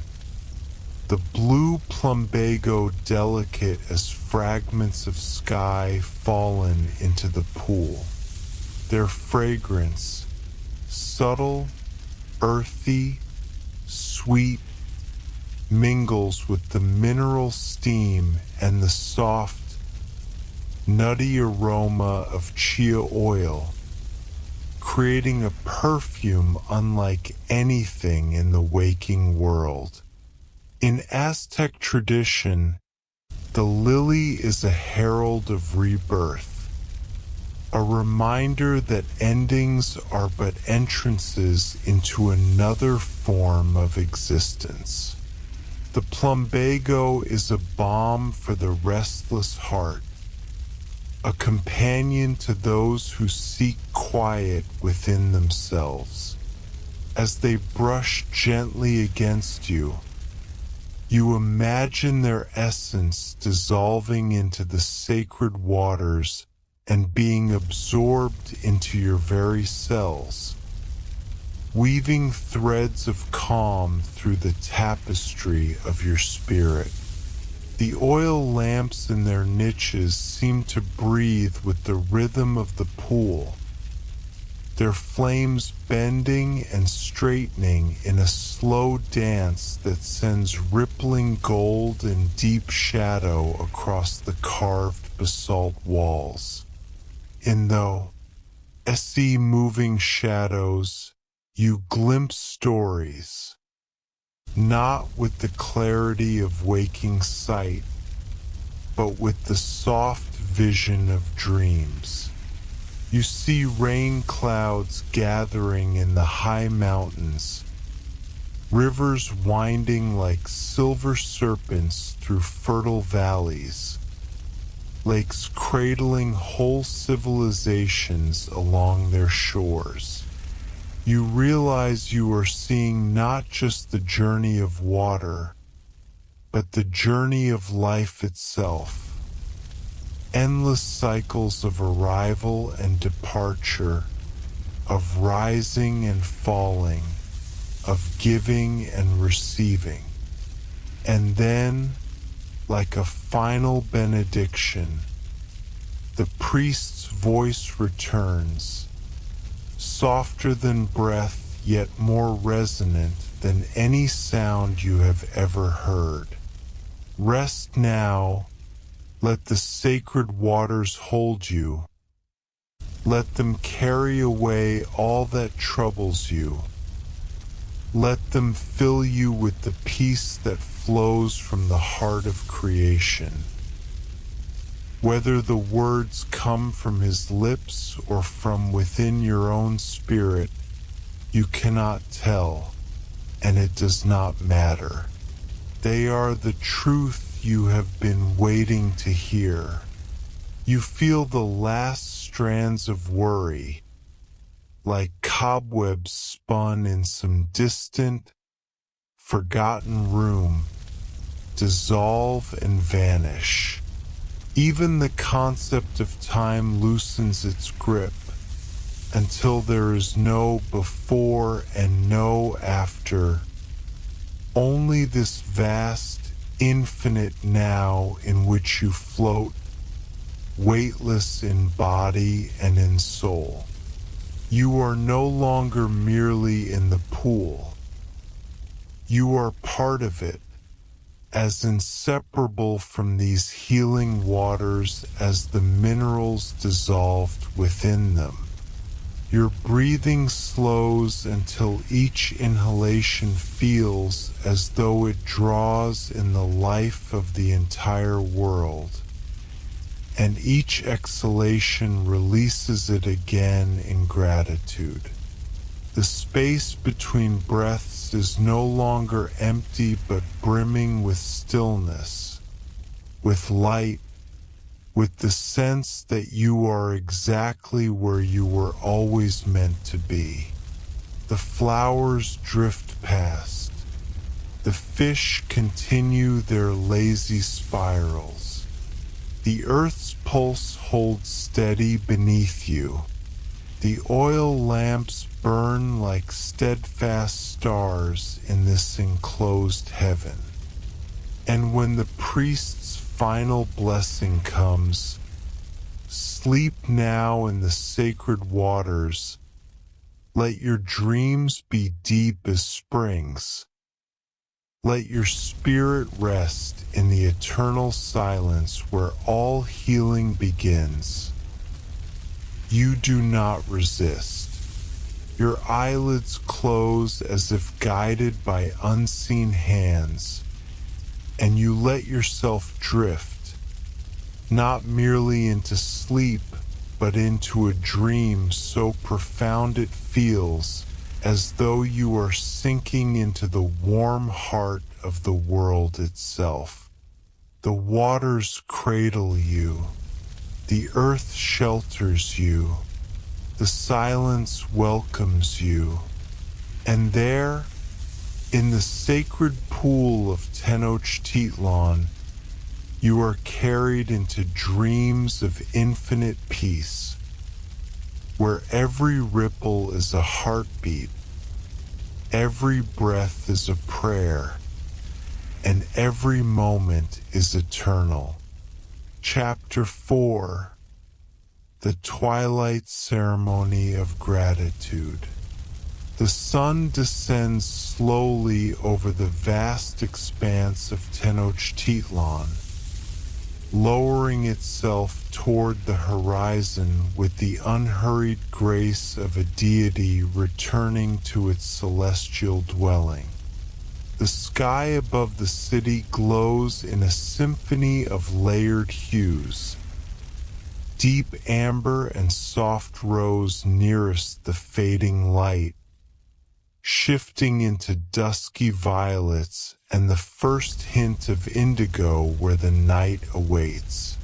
the blue plumbago delicate as fragments of sky fallen into the pool. Their fragrance, subtle, earthy, sweet, mingles with the mineral steam and the soft, nutty aroma of chia oil, creating a perfume unlike anything in the waking world. In Aztec tradition, the lily is a herald of rebirth, a reminder that endings are but entrances into another form of existence. The plumbago is a balm for the restless heart, a companion to those who seek quiet within themselves. As they brush gently against you, you imagine their essence dissolving into the sacred waters and being absorbed into your very cells, weaving threads of calm through the tapestry of your spirit. The oil lamps in their niches seem to breathe with the rhythm of the pool, their flames bending and straightening in a slow dance that sends rippling gold and deep shadow across the carved basalt walls. In the essy moving shadows, you glimpse stories, not with the clarity of waking sight, but with the soft vision of dreams. You see rain clouds gathering in the high mountains, rivers winding like silver serpents through fertile valleys, lakes cradling whole civilizations along their shores. You realize you are seeing not just the journey of water, but the journey of life itself. Endless cycles of arrival and departure, of rising and falling, of giving and receiving. And then, like a final benediction, the priest's voice returns, softer than breath, yet more resonant than any sound you have ever heard. Rest now. Let the sacred waters hold you. Let them carry away all that troubles you. Let them fill you with the peace that flows from the heart of creation. Whether the words come from his lips or from within your own spirit, you cannot tell, and it does not matter. They are the truth you have been waiting to hear. You feel the last strands of worry, like cobwebs spun in some distant, forgotten room, dissolve and vanish. Even the concept of time loosens its grip until there is no before and no after, only this vast, infinite now in which you float, weightless in body and in soul. You are no longer merely in the pool. You are part of it, as inseparable from these healing waters as the minerals dissolved within them. Your breathing slows until each inhalation feels as though it draws in the life of the entire world, and each exhalation releases it again in gratitude. The space between breaths is no longer empty but brimming with stillness, with light, with the sense that you are exactly where you were always meant to be. The flowers drift past. The fish continue their lazy spirals. The earth's pulse holds steady beneath you. The oil lamps burn like steadfast stars in this enclosed heaven. And when the priest's final blessing comes, sleep now in the sacred waters. Let your dreams be deep as springs. Let your spirit rest in the eternal silence where all healing begins. You do not resist. Your eyelids close as if guided by unseen hands, and you let yourself drift, not merely into sleep, but into a dream so profound it feels as though you are sinking into the warm heart of the world itself. The waters cradle you. The earth shelters you. The silence welcomes you. And there, in the sacred pool of Tenochtitlan, you are carried into dreams of infinite peace, where every ripple is a heartbeat, every breath is a prayer, and every moment is eternal. Chapter 4: The Twilight Ceremony of Gratitude. The sun descends slowly over the vast expanse of Tenochtitlan, lowering itself toward the horizon with the unhurried grace of a deity returning to its celestial dwelling. The sky above the city glows in a symphony of layered hues. Deep amber and soft rose nearest the fading light, shifting into dusky violets and the first hint of indigo where the night awaits.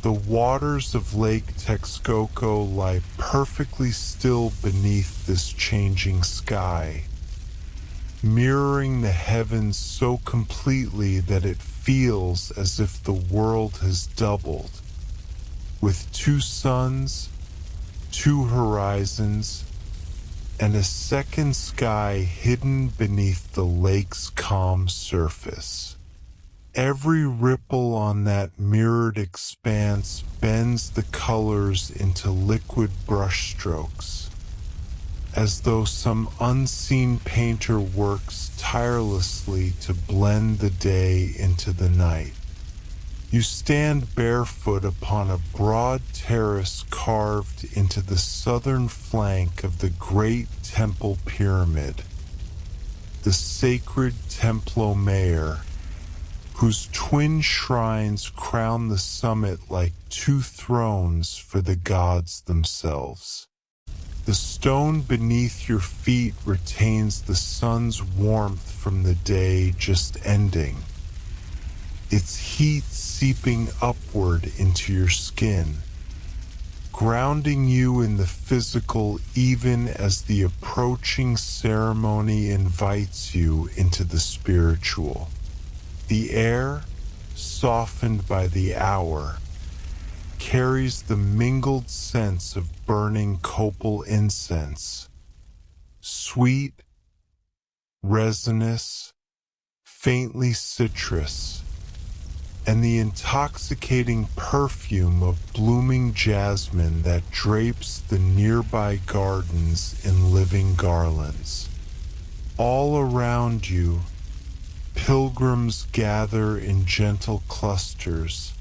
The waters of Lake Texcoco lie perfectly still beneath this changing sky, mirroring the heavens so completely that it feels as if the world has doubled, with two suns, two horizons, and a second sky hidden beneath the lake's calm surface. Every ripple on that mirrored expanse bends the colors into liquid brushstrokes, as though some unseen painter works tirelessly to blend the day into the night. You stand barefoot upon a broad terrace carved into the southern flank of the great temple pyramid. the sacred Templo Mayor, whose twin shrines crown the summit like two thrones for the gods themselves. The stone beneath your feet retains the sun's warmth from the day just ending, its heat seeping upward into your skin, grounding you in the physical even as the approaching ceremony invites you into the spiritual. The air, softened by the hour, carries the mingled sense of burning copal incense, sweet, resinous, faintly citrus, and the intoxicating perfume of blooming jasmine that drapes the nearby gardens in living garlands. All around you, pilgrims gather in gentle clusters,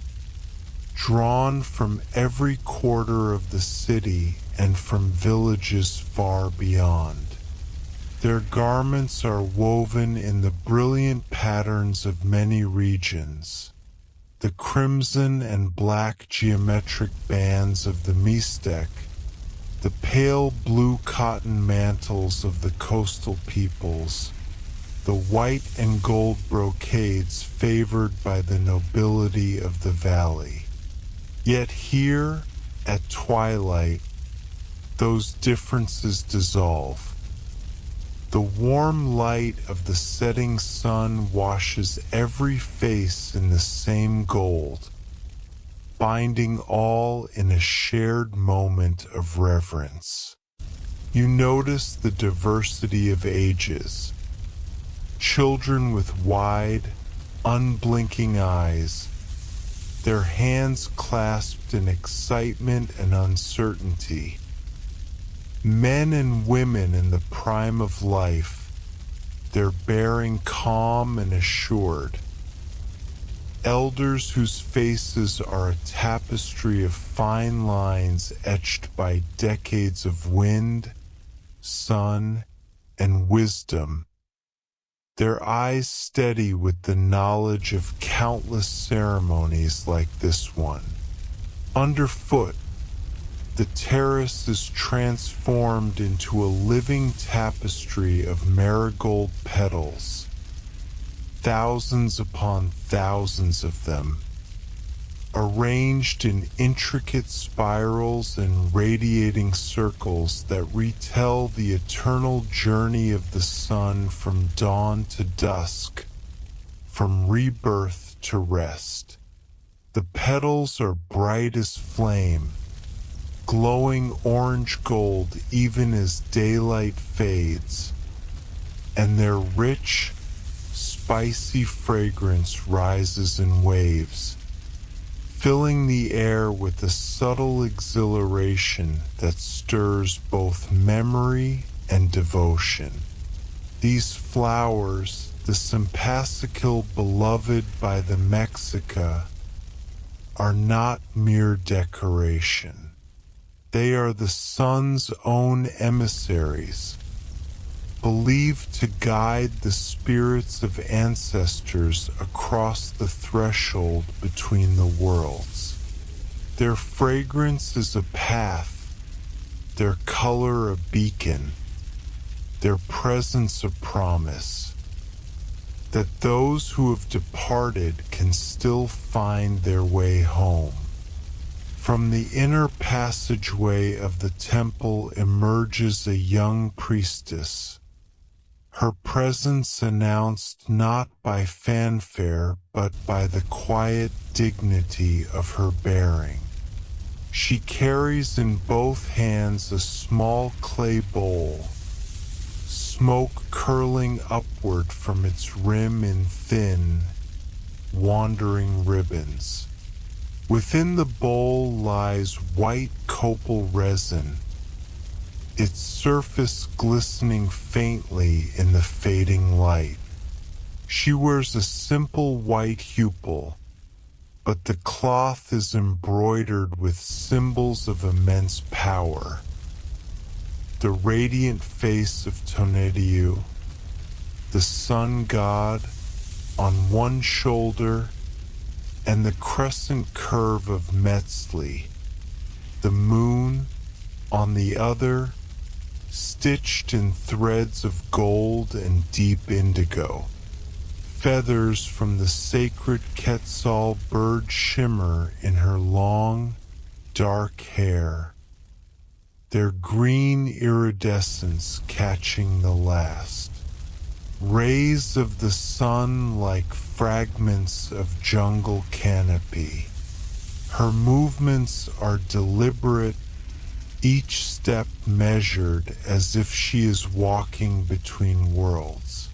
drawn from every quarter of the city and from villages far beyond. Their garments are woven in the brilliant patterns of many regions. The crimson and black geometric bands of the Mixtec, the pale blue cotton mantles of the coastal peoples, the white and gold brocades favored by the nobility of the valley. Yet here, at twilight, those differences dissolve. The warm light of the setting sun washes every face in the same gold, binding all in a shared moment of reverence. You notice the diversity of ages. Children with wide, unblinking eyes, their hands clasped in excitement and uncertainty. Men and women in the prime of life, their bearing calm and assured. Elders whose faces are a tapestry of fine lines etched by decades of wind, sun, and wisdom, their eyes steady with the knowledge of countless ceremonies like this one. Underfoot, the terrace is transformed into a living tapestry of marigold petals, thousands upon thousands of them, arranged in intricate spirals and radiating circles that retell the eternal journey of the sun from dawn to dusk, from rebirth to rest. The petals are bright as flame, glowing orange gold even as daylight fades, and their rich, spicy fragrance rises in waves, filling the air with a subtle exhilaration that stirs both memory and devotion. These flowers, the Simpasicle beloved by the Mexica, are not mere decoration. They are the sun's own emissaries, believed to guide the spirits of ancestors across the threshold between the worlds. Their fragrance is a path, their color a beacon, their presence a promise, that those who have departed can still find their way home. From the inner passageway of the temple emerges a young priestess, her presence announced not by fanfare but by the quiet dignity of her bearing. She carries in both hands a small clay bowl, smoke curling upward from its rim in thin, wandering ribbons. Within the bowl lies white copal resin, its surface glistening faintly in the fading light. She wears a simple white huipil, but the cloth is embroidered with symbols of immense power. The radiant face of Tonatiuh, the sun god on one shoulder and the crescent curve of Metzli, the moon on the other, stitched in threads of gold and deep indigo. Feathers from the sacred Quetzal bird shimmer in her long, dark hair, their green iridescence catching the last. Rays of the sun like fragments of jungle canopy. Her movements are deliberate, each step measured as if she is walking between worlds.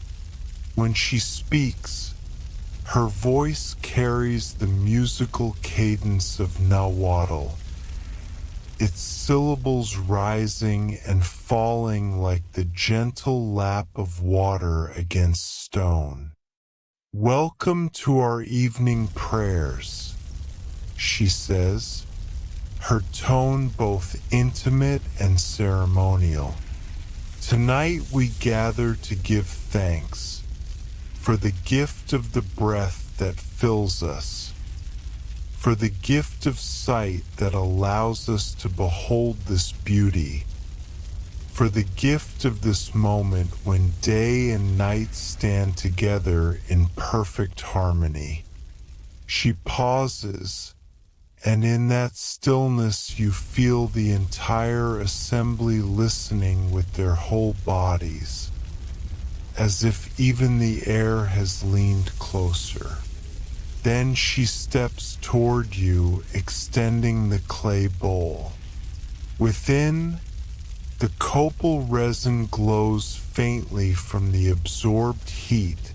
When she speaks, her voice carries the musical cadence of Nahuatl, its syllables rising and falling like the gentle lap of water against stone. "Welcome to our evening prayers," she says, her tone both intimate and ceremonial. "Tonight we gather to give thanks for the gift of the breath that fills us, for the gift of sight that allows us to behold this beauty, for the gift of this moment when day and night stand together in perfect harmony." She pauses, and in that stillness you feel the entire assembly listening with their whole bodies, as if even the air has leaned closer. Then she steps toward you, extending the clay bowl. Within, the copal resin glows faintly from the absorbed heat,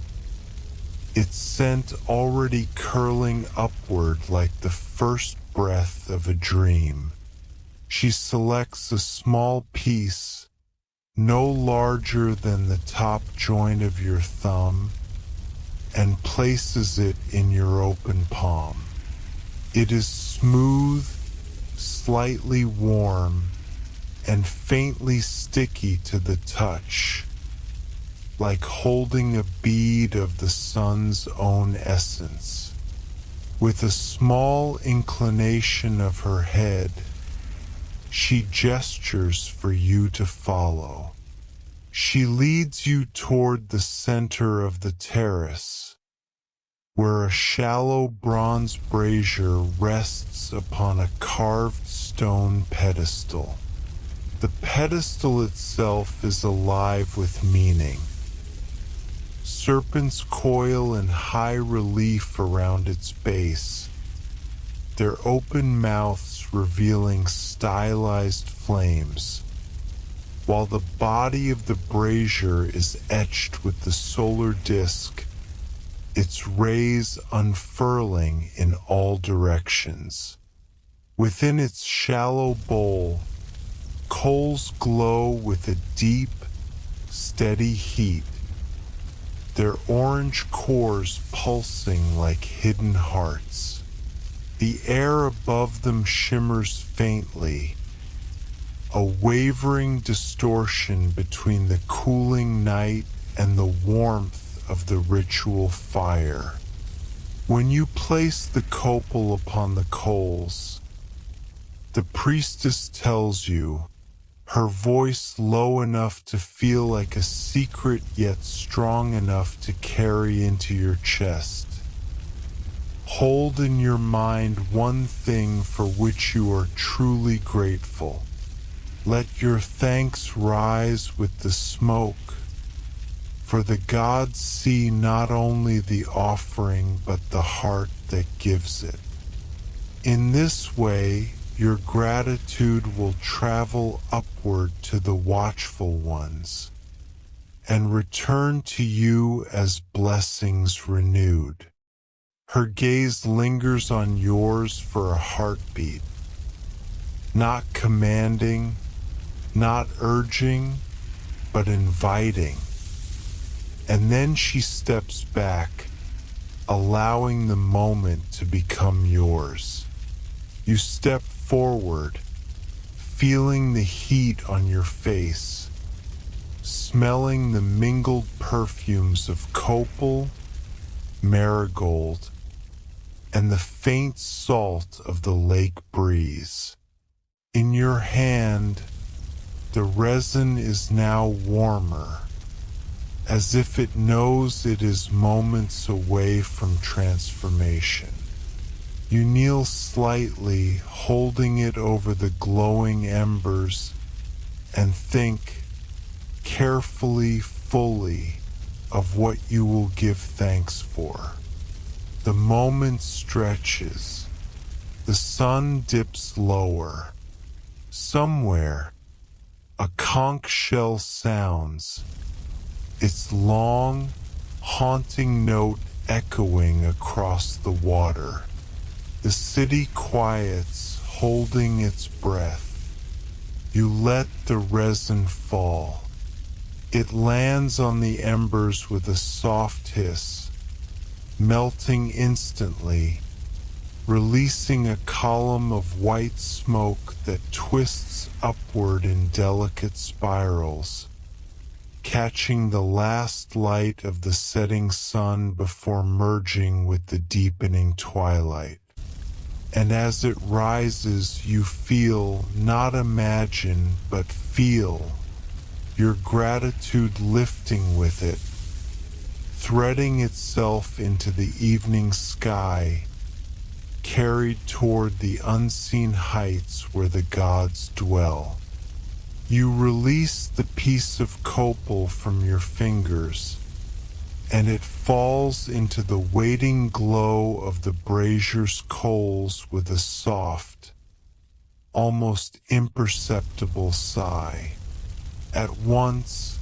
its scent already curling upward like the first breath of a dream. She selects a small piece, no larger than the top joint of your thumb, and places it in your open palm. It is smooth, slightly warm, and faintly sticky to the touch, like holding a bead of the sun's own essence. With a small inclination of her head, she gestures for you to follow. She leads you toward the center of the terrace, where a shallow bronze brazier rests upon a carved stone pedestal. The pedestal itself is alive with meaning. Serpents coil in high relief around its base, their open mouths revealing stylized flames, while the body of the brazier is etched with the solar disk, its rays unfurling in all directions. Within its shallow bowl, coals glow with a deep, steady heat, their orange cores pulsing like hidden hearts. The air above them shimmers faintly, a wavering distortion between the cooling night and the warmth of the ritual fire. When you place the copal upon the coals, the priestess tells you, her voice low enough to feel like a secret yet strong enough to carry into your chest. Hold in your mind one thing for which you are truly grateful. Let your thanks rise with the smoke, for the gods see not only the offering but the heart that gives it. In this way, your gratitude will travel upward to the watchful ones and return to you as blessings renewed. Her gaze lingers on yours for a heartbeat, not commanding, not urging, but inviting. And then she steps back, allowing the moment to become yours. You step forward, feeling the heat on your face, smelling the mingled perfumes of copal, marigold, and the faint salt of the lake breeze. In your hand, the resin is now warmer, as if it knows it is moments away from transformation. You kneel slightly, holding it over the glowing embers, and think carefully, fully, of what you will give thanks for. The moment stretches. The sun dips lower. Somewhere, a conch shell sounds, its long, haunting note echoing across the water. The city quiets, holding its breath. You let the resin fall. It lands on the embers with a soft hiss, melting instantly, releasing a column of white smoke that twists upward in delicate spirals, catching the last light of the setting sun before merging with the deepening twilight. And as it rises, you feel, not imagine, but feel, your gratitude lifting with it, threading itself into the evening sky, carried toward the unseen heights where the gods dwell. You release the piece of copal from your fingers, and it falls into the waiting glow of the brazier's coals with a soft, almost imperceptible sigh. At once,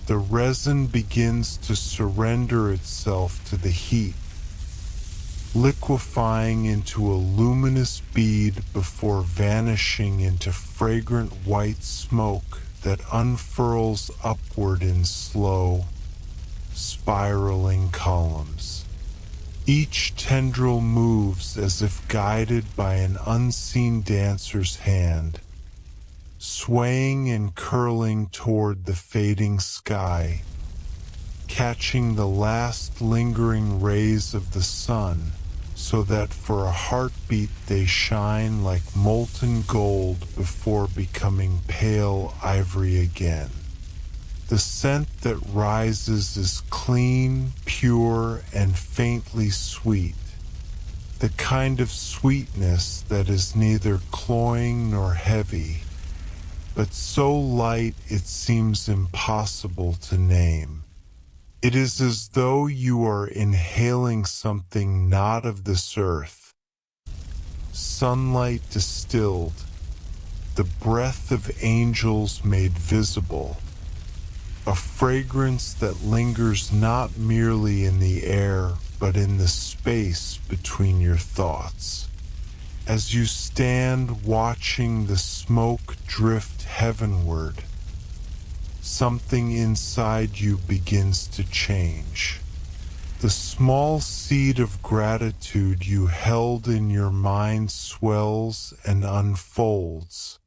the resin begins to surrender itself to the heat, liquefying into a luminous bead before vanishing into fragrant white smoke that unfurls upward in slow, spiraling columns. Each tendril moves as if guided by an unseen dancer's hand, swaying and curling toward the fading sky, catching the last lingering rays of the sun, so that for a heartbeat they shine like molten gold before becoming pale ivory again. The scent that rises is clean, pure, and faintly sweet, the kind of sweetness that is neither cloying nor heavy, but so light it seems impossible to name. It is as though you are inhaling something not of this earth. Sunlight distilled, the breath of angels made visible, a fragrance that lingers not merely in the air, but in the space between your thoughts. As you stand watching the smoke drift heavenward, something inside you begins to change. The small seed of gratitude you held in your mind swells and unfolds,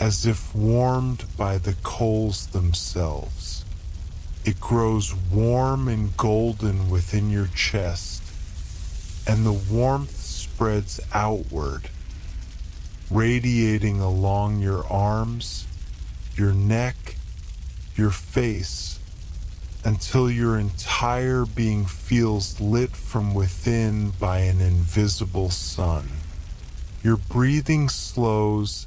as if warmed by the coals themselves. It grows warm and golden within your chest, and the warmth spreads outward, radiating along your arms, your neck, your face, until your entire being feels lit from within by an invisible sun. Your breathing slows,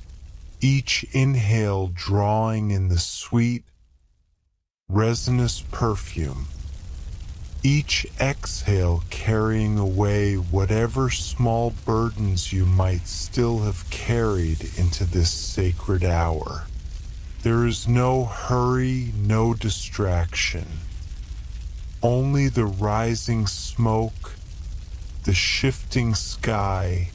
each inhale drawing in the sweet, resinous perfume, each exhale carrying away whatever small burdens you might still have carried into this sacred hour. There is no hurry, no distraction, only the rising smoke, the shifting sky,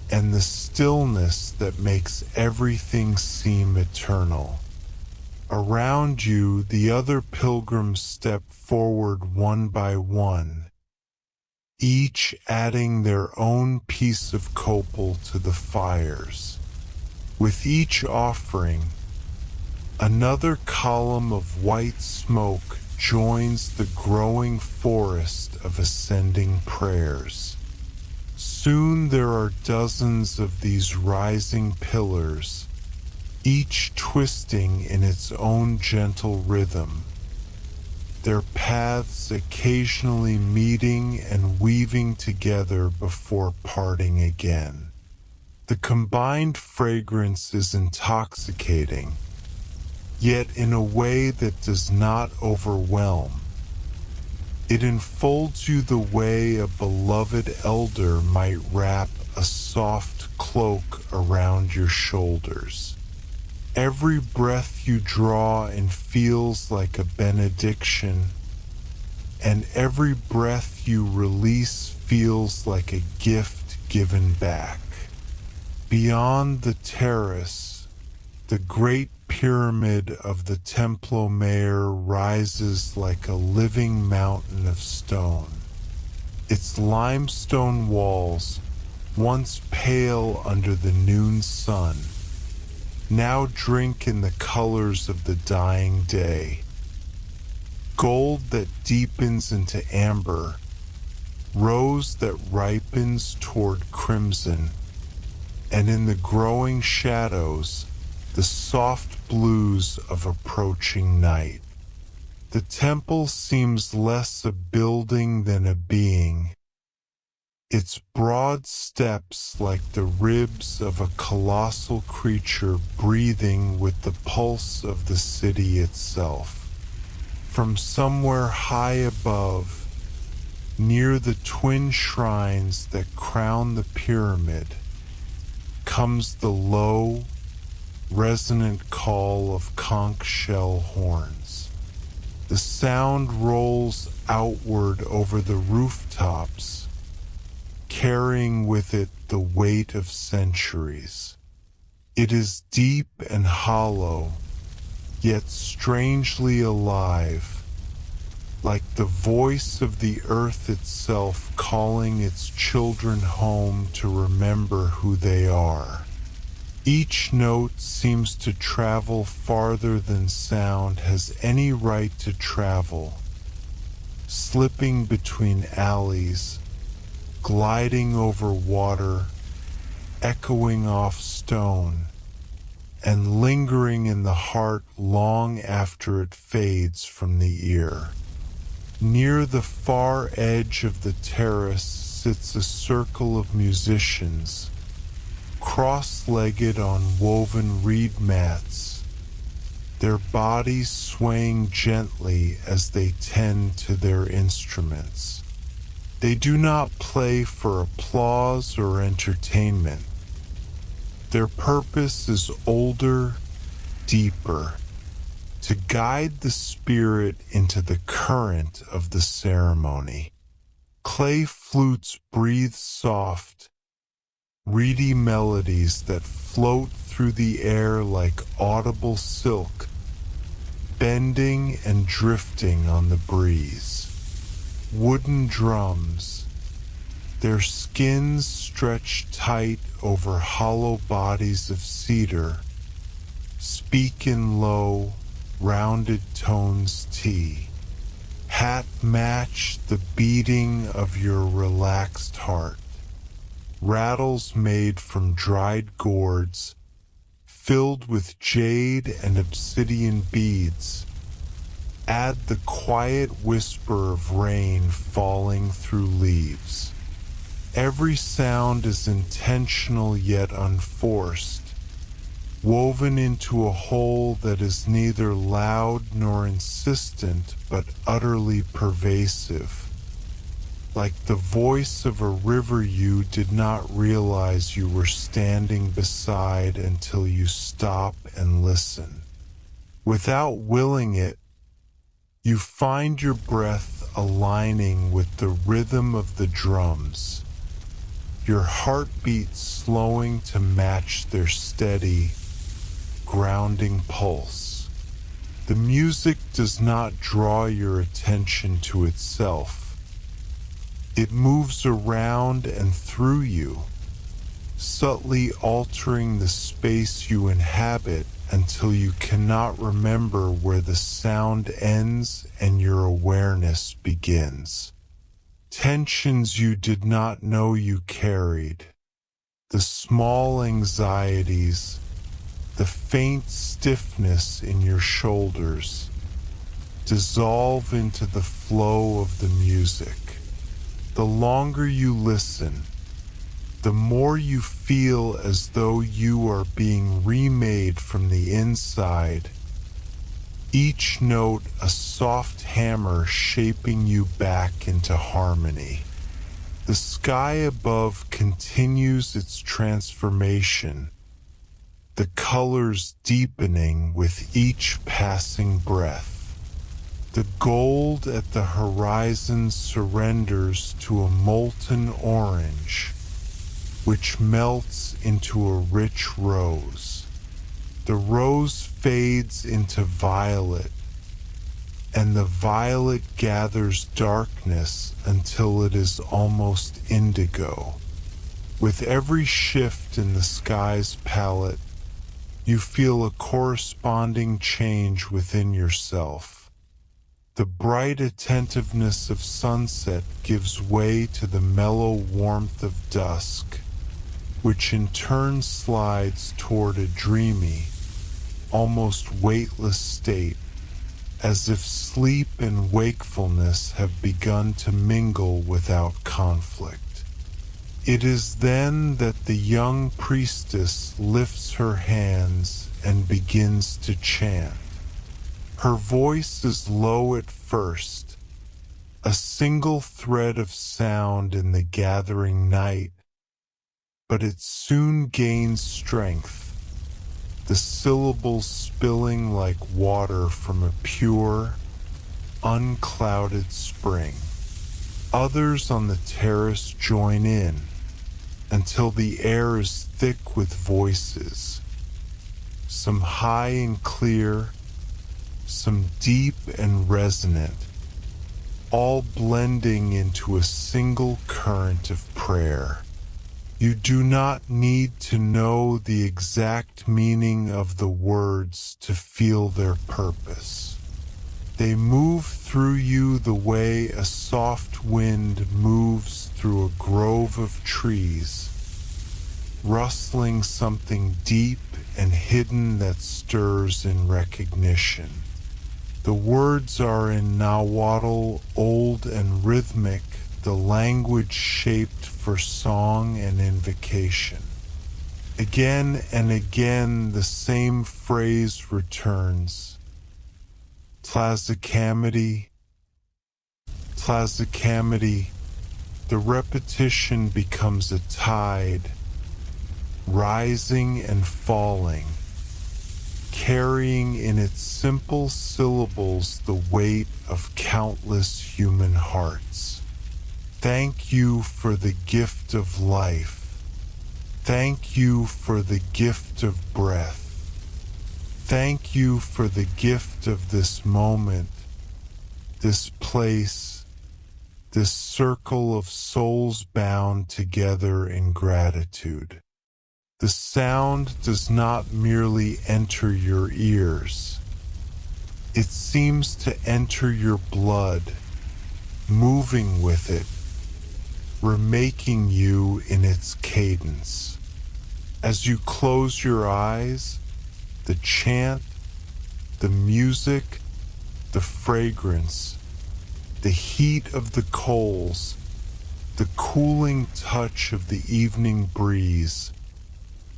and the stillness that makes everything seem eternal. Around you, the other pilgrims step forward one by one, each adding their own piece of copal to the fires. With each offering, Another column of white smoke joins the growing forest of ascending prayers. Soon there are dozens of these rising pillars, each twisting in its own gentle rhythm, their paths occasionally meeting and weaving together before parting again. The combined fragrance is intoxicating, yet in a way that does not overwhelm. It enfolds you the way a beloved elder might wrap a soft cloak around your shoulders. Every breath you draw in feels like a benediction, and every breath you release feels like a gift given back. Beyond the terrace, the great pyramid of the Templo Mayor rises like a living mountain of stone. Its limestone walls, once pale under the noon sun, now drink in the colors of the dying day. Gold that deepens into amber, rose that ripens toward crimson, and in the growing shadows, the soft blues of approaching night. The temple seems less a building than a being, its broad steps like the ribs of a colossal creature breathing with the pulse of the city itself. From somewhere high above, near the twin shrines that crown the pyramid, comes the low, resonant call of conch shell horns. The sound rolls outward over the rooftops, carrying with it the weight of centuries. It is deep and hollow, yet strangely alive, like the voice of the earth itself calling its children home to remember who they are. Each note seems to travel farther than sound has any right to travel, slipping between alleys, gliding over water, echoing off stone, and lingering in the heart long after it fades from the ear. Near the far edge of the terrace sits a circle of musicians, cross-legged on woven reed mats, their bodies swaying gently as they tend to their instruments. They do not play for applause or entertainment. Their purpose is older, deeper, to guide the spirit into the current of the ceremony. Clay flutes breathe soft, reedy melodies that float through the air like audible silk, bending and drifting on the breeze. Wooden drums, their skins stretched tight over hollow bodies of cedar, speak in low, rounded tones tea. Hat match the beating of your relaxed heart. Rattles made from dried gourds, filled with jade and obsidian beads, add the quiet whisper of rain falling through leaves. Every sound is intentional yet unforced, woven into a whole that is neither loud nor insistent but utterly pervasive. Like the voice of a river you did not realize you were standing beside until you stop and listen. Without willing it, you find your breath aligning with the rhythm of the drums, your heartbeat slowing to match their steady, grounding pulse. The music does not draw your attention to itself. It moves around and through you, subtly altering the space you inhabit until you cannot remember where the sound ends and your awareness begins. Tensions you did not know you carried, the small anxieties, the faint stiffness in your shoulders, dissolve into the flow of the music. The longer you listen, the more you feel as though you are being remade from the inside, each note a soft hammer shaping you back into harmony. The sky above continues its transformation, the colors deepening with each passing breath. The gold at the horizon surrenders to a molten orange, which melts into a rich rose. The rose fades into violet, and the violet gathers darkness until it is almost indigo. With every shift in the sky's palette, you feel a corresponding change within yourself. The bright attentiveness of sunset gives way to the mellow warmth of dusk, which in turn slides toward a dreamy, almost weightless state, as if sleep and wakefulness have begun to mingle without conflict. It is then that the young priestess lifts her hands and begins to chant. Her voice is low at first, a single thread of sound in the gathering night, but it soon gains strength, the syllables spilling like water from a pure, unclouded spring. Others on the terrace join in until the air is thick with voices, some high and clear, some deep and resonant, all blending into a single current of prayer. You do not need to know the exact meaning of the words to feel their purpose. They move through you the way a soft wind moves through a grove of trees, rustling something deep and hidden that stirs in recognition. The words are in Nahuatl, old and rhythmic, the language shaped for song and invocation. Again and again the same phrase returns. Tlazikamity, Tlazikamity. The repetition becomes a tide, rising and falling, carrying in its simple syllables the weight of countless human hearts. Thank you for the gift of life. Thank you for the gift of breath. Thank you for the gift of this moment, this place, this circle of souls bound together in gratitude. The sound does not merely enter your ears. It seems to enter your blood, moving with it, remaking you in its cadence. As you close your eyes, the chant, the music, the fragrance, the heat of the coals, the cooling touch of the evening breeze,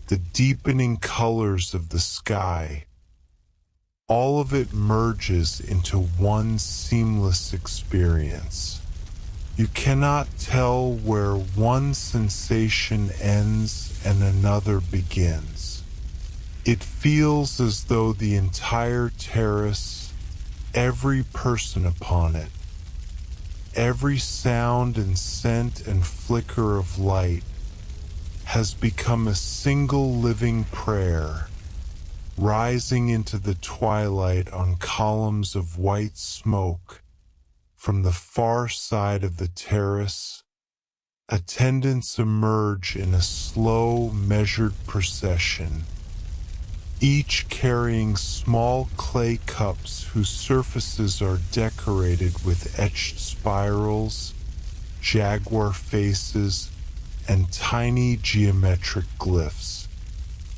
the deepening colors of the sky, all of it merges into one seamless experience. You cannot tell where one sensation ends and another begins. It feels as though the entire terrace, every person upon it, every sound and scent and flicker of light has become a single living prayer, rising into the twilight on columns of white smoke from the far side of the terrace, Attendants emerge in a slow, measured procession, each carrying small clay cups whose surfaces are decorated with etched spirals, jaguar faces, and tiny geometric glyphs.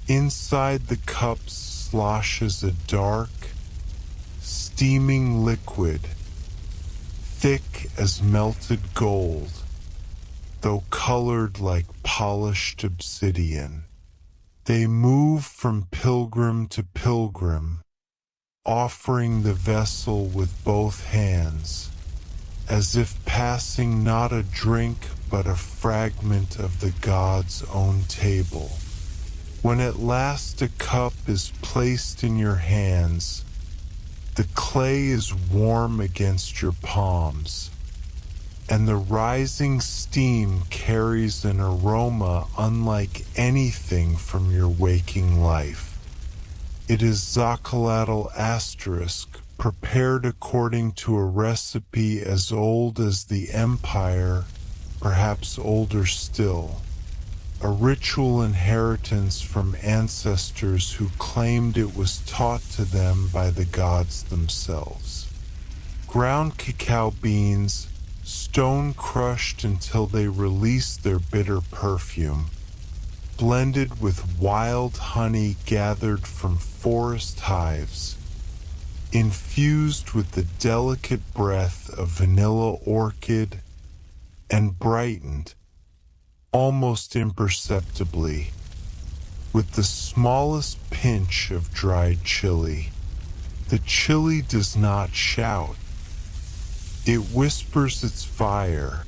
Inside the cups sloshes a dark, steaming liquid, thick as melted gold, though colored like polished obsidian. They move from pilgrim to pilgrim, offering the vessel with both hands, as if passing not a drink but a fragment of the god's own table. When at last a cup is placed in your hands, the clay is warm against your palms, and the rising steam carries an aroma unlike anything from your waking life. It is Zacatl asterisk, prepared according to a recipe as old as the empire, perhaps older still, a ritual inheritance from ancestors who claimed it was taught to them by the gods themselves. Ground cacao beans, stone crushed until they release their bitter perfume, blended with wild honey gathered from forest hives, infused with the delicate breath of vanilla orchid, and brightened, almost imperceptibly, with the smallest pinch of dried chili. The chili does not shout. It whispers its fire,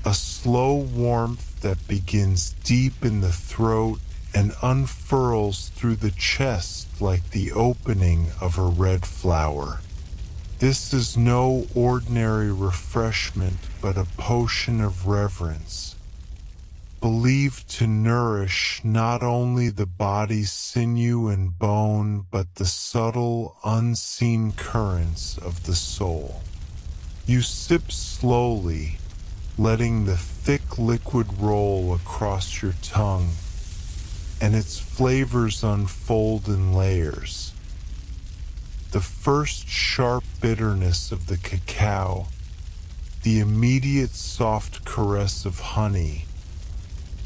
a slow warmth that begins deep in the throat and unfurls through the chest like the opening of a red flower. This is no ordinary refreshment, but a potion of reverence, believed to nourish not only the body's sinew and bone, but the subtle, unseen currents of the soul. You sip slowly, letting the thick liquid roll across your tongue, and its flavors unfold in layers. The first sharp bitterness of the cacao, the immediate soft caress of honey,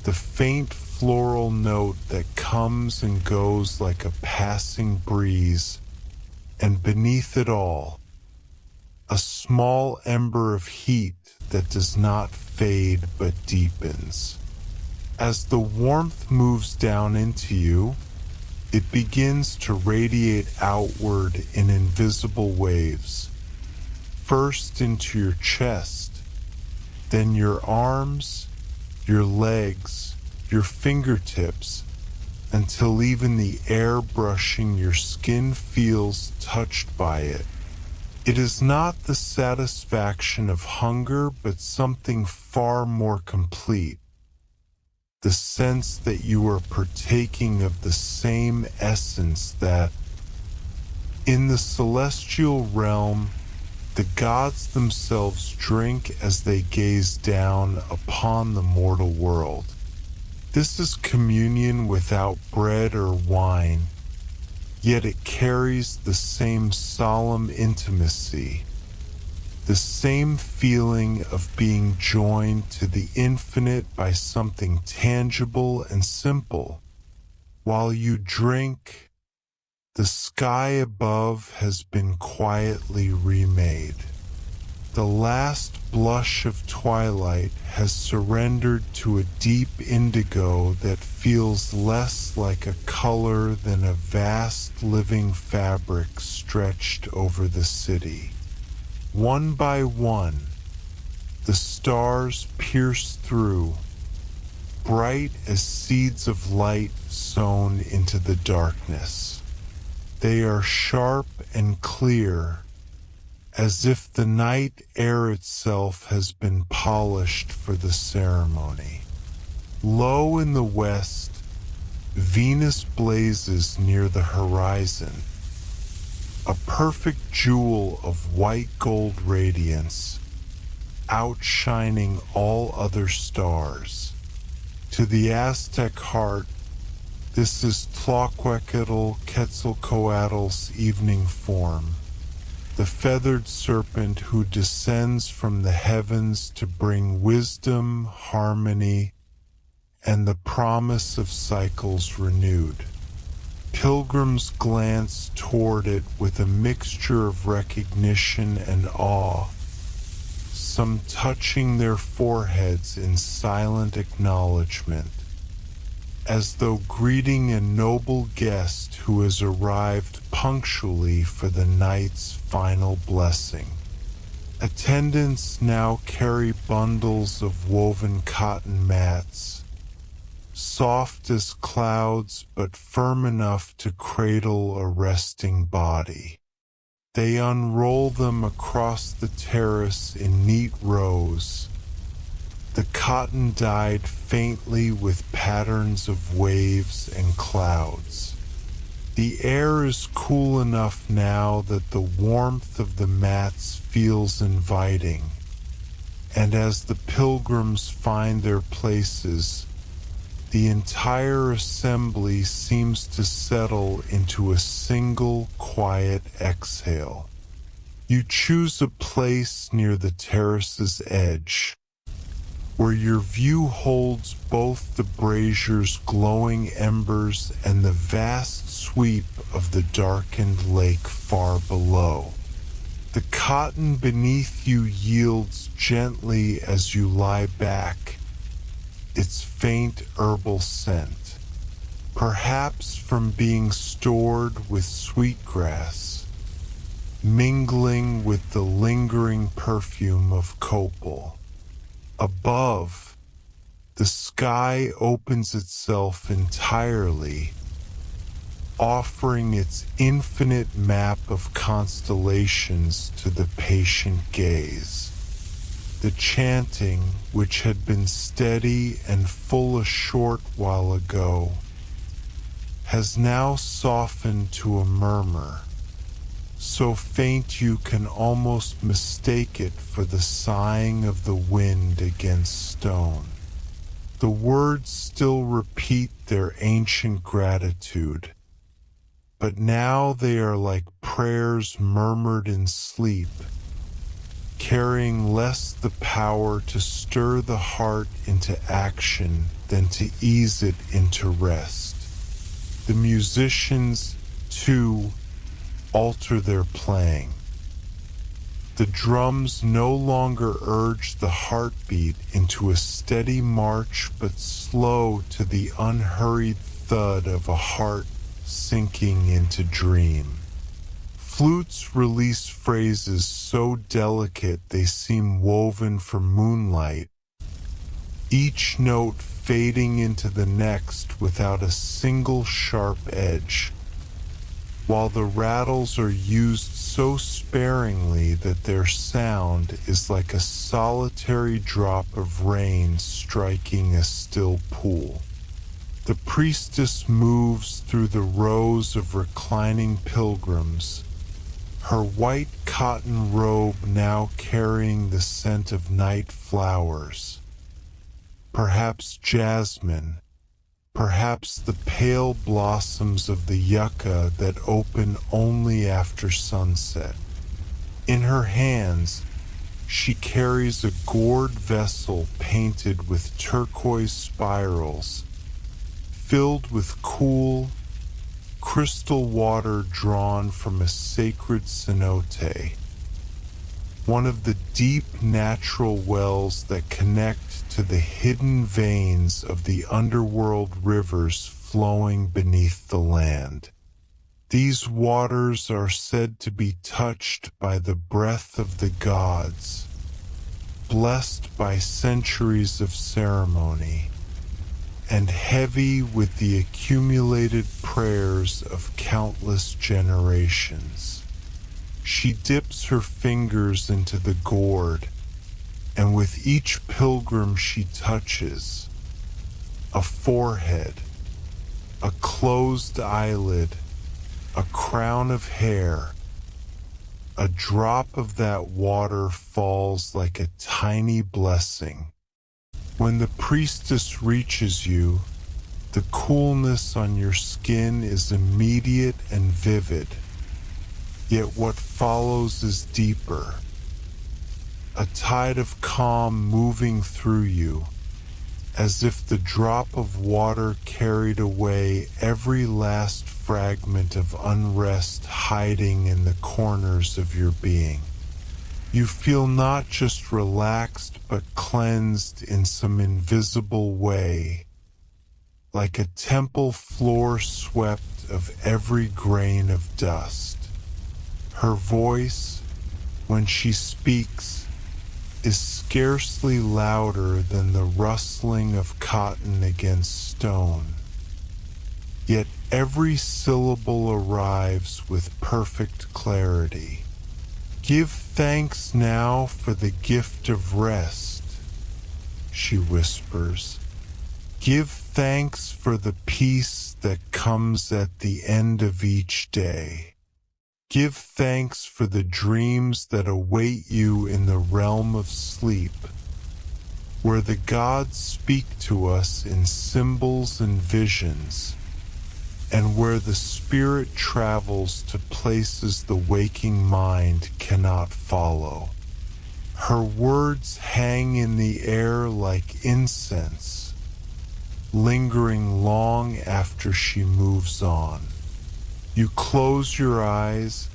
the faint floral note that comes and goes like a passing breeze, and beneath it all, a small ember of heat that does not fade but deepens. As the warmth moves down into you, it begins to radiate outward in invisible waves, first into your chest, then your arms, your legs, your fingertips, until even the air brushing your skin feels touched by it. It is not the satisfaction of hunger, but something far more complete. The sense that you are partaking of the same essence that, in the celestial realm, the gods themselves drink as they gaze down upon the mortal world. This is communion without bread or wine, yet it carries the same solemn intimacy, the same feeling of being joined to the infinite by something tangible and simple. While you drink, the sky above has been quietly remade. The last blush of twilight has surrendered to a deep indigo that feels less like a color than a vast living fabric stretched over the city. One by one, the stars pierce through, bright as seeds of light sown into the darkness. They are sharp and clear, as if the night air itself has been polished for the ceremony. Low in the west, Venus blazes near the horizon, a perfect jewel of white gold radiance, outshining all other stars. To the Aztec heart, this is Tlaquequatl Quetzalcoatl's evening form, the feathered serpent who descends from the heavens to bring wisdom, harmony, and the promise of cycles renewed. Pilgrims glance toward it with a mixture of recognition and awe, some touching their foreheads in silent acknowledgement, as though greeting a noble guest who has arrived punctually for the night's final blessing. Attendants now carry bundles of woven cotton mats, soft as clouds but firm enough to cradle a resting body. They unroll them across the terrace in neat rows, the cotton dyed faintly with patterns of waves and clouds. The air is cool enough now that the warmth of the mats feels inviting, and as the pilgrims find their places, the entire assembly seems to settle into a single quiet exhale. You choose a place near the terrace's edge, where your view holds both the brazier's glowing embers and the vast sweep of the darkened lake far below. The cotton beneath you yields gently as you lie back, its faint herbal scent, perhaps from being stored with sweetgrass, mingling with the lingering perfume of copal. Above, the sky opens itself entirely, offering its infinite map of constellations to the patient gaze. The chanting, which had been steady and full a short while ago, has now softened to a murmur, so faint you can almost mistake it for the sighing of the wind against stone. The words still repeat their ancient gratitude, but now they are like prayers murmured in sleep, carrying less the power to stir the heart into action than to ease it into rest. The musicians, too, alter their playing. The drums no longer urge the heartbeat into a steady march, but slow to the unhurried thud of a heart sinking into dream. Flutes release phrases so delicate they seem woven for moonlight, each note fading into the next without a single sharp edge, while the rattles are used so sparingly that their sound is like a solitary drop of rain striking a still pool. The priestess moves through the rows of reclining pilgrims, her white cotton robe now carrying the scent of night flowers, perhaps jasmine, perhaps the pale blossoms of the yucca that open only after sunset. In her hands, she carries a gourd vessel painted with turquoise spirals, filled with cool, crystal water drawn from a sacred cenote, one of the deep natural wells that connect to the hidden veins of the underworld rivers flowing beneath the land. These waters are said to be touched by the breath of the gods, blessed by centuries of ceremony, and heavy with the accumulated prayers of countless generations. She dips her fingers into the gourd, and with each pilgrim she touches, a forehead, a closed eyelid, a crown of hair, a drop of that water falls like a tiny blessing. When the priestess reaches you, the coolness on your skin is immediate and vivid, yet what follows is deeper. A tide of calm moving through you, as if the drop of water carried away every last fragment of unrest hiding in the corners of your being. You feel not just relaxed but cleansed in some invisible way, like a temple floor swept of every grain of dust. Her voice, when she speaks, is scarcely louder than the rustling of cotton against stone. Yet every syllable arrives with perfect clarity. Give thanks now for the gift of rest, she whispers. Give thanks for the peace that comes at the end of each day. Give thanks for the dreams that await you in the realm of sleep, where the gods speak to us in symbols and visions, and where the spirit travels to places the waking mind cannot follow. Her words hang in the air like incense, lingering long after she moves on. You close your eyes,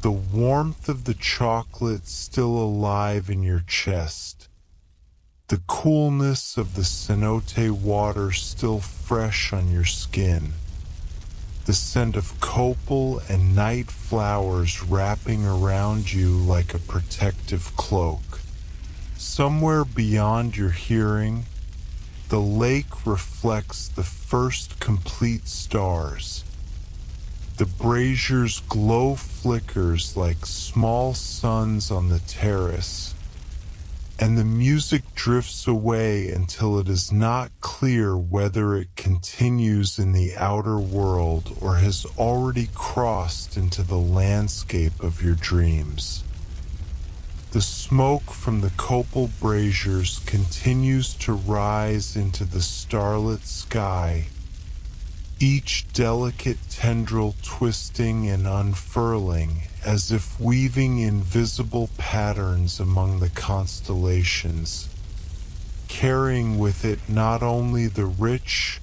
the warmth of the chocolate still alive in your chest, the coolness of the cenote water still fresh on your skin, the scent of copal and night flowers wrapping around you like a protective cloak. Somewhere beyond your hearing, the lake reflects the first complete stars. The brazier's glow flickers like small suns on the terrace, and the music drifts away until it is not clear whether it continues in the outer world or has already crossed into the landscape of your dreams. The smoke from the copal braziers continues to rise into the starlit sky, each delicate tendril twisting and unfurling as if weaving invisible patterns among the constellations, carrying with it not only the rich,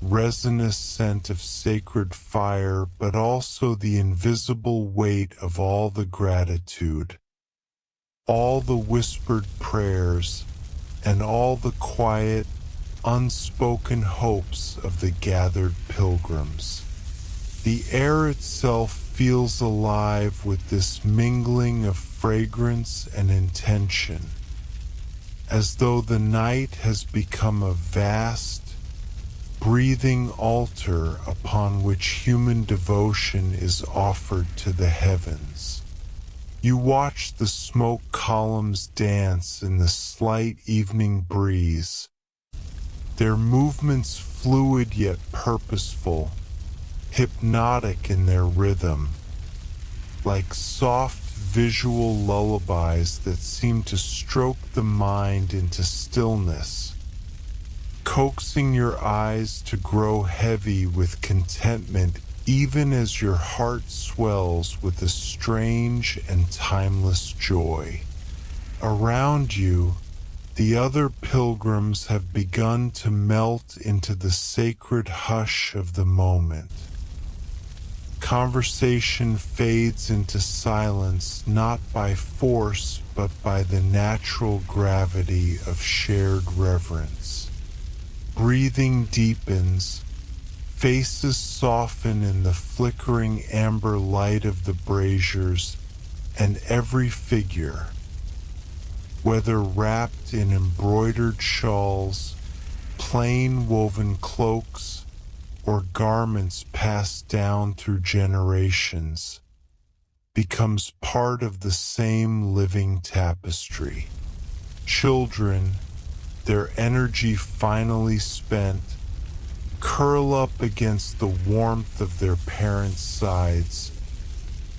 resinous scent of sacred fire, but also the invisible weight of all the gratitude, all the whispered prayers, and all the quiet, unspoken hopes of the gathered pilgrims. The air itself feels alive with this mingling of fragrance and intention, as though the night has become a vast, breathing altar upon which human devotion is offered to the heavens. You watch the smoke columns dance in the slight evening breeze, their movements fluid yet purposeful, hypnotic in their rhythm, like soft visual lullabies that seem to stroke the mind into stillness, coaxing your eyes to grow heavy with contentment even as your heart swells with a strange and timeless joy. Around you, the other pilgrims have begun to melt into the sacred hush of the moment. Conversation fades into silence not by force but by the natural gravity of shared reverence. Breathing deepens, faces soften in the flickering amber light of the braziers, and every figure, whether wrapped in embroidered shawls, plain woven cloaks, or garments passed down through generations, becomes part of the same living tapestry. Children, their energy finally spent, curl up against the warmth of their parents' sides,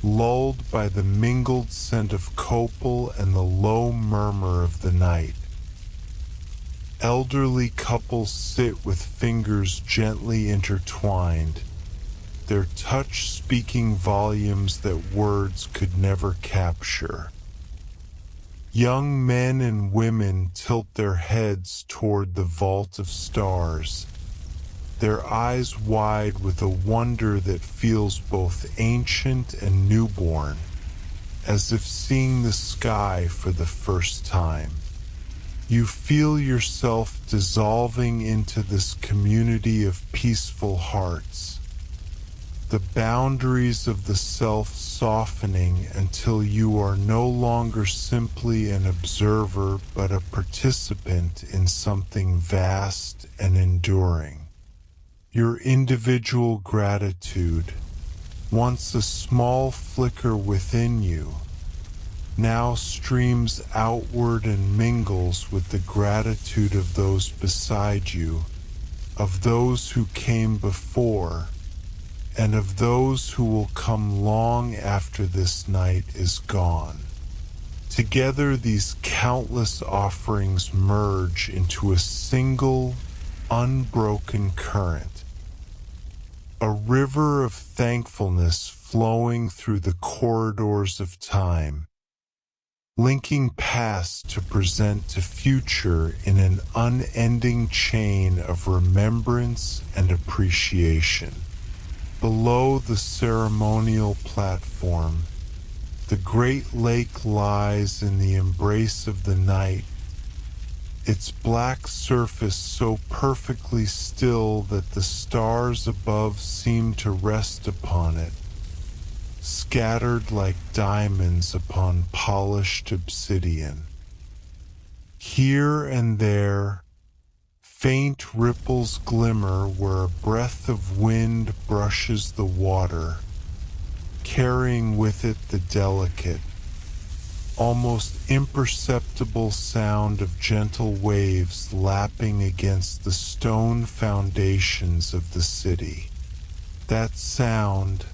lulled by the mingled scent of copal and the low murmur of the night. Elderly couples sit with fingers gently intertwined, their touch speaking volumes that words could never capture. Young men and women tilt their heads toward the vault of stars, their eyes wide with a wonder that feels both ancient and newborn, as if seeing the sky for the first time. You feel yourself dissolving into this community of peaceful hearts, the boundaries of the self softening until you are no longer simply an observer but a participant in something vast and enduring. Your individual gratitude, once a small flicker within you, now streams outward and mingles with the gratitude of those beside you, of those who came before, and of those who will come long after this night is gone. Together these countless offerings merge into a single, unbroken current, a river of thankfulness flowing through the corridors of time, linking past to present to future in an unending chain of remembrance and appreciation. Below the ceremonial platform, the great lake lies in the embrace of the night, its black surface so perfectly still that the stars above seem to rest upon it, scattered like diamonds upon polished obsidian. Here and there, faint ripples glimmer where a breath of wind brushes the water, carrying with it the delicate, almost imperceptible sound of gentle waves lapping against the stone foundations of the city. That sound,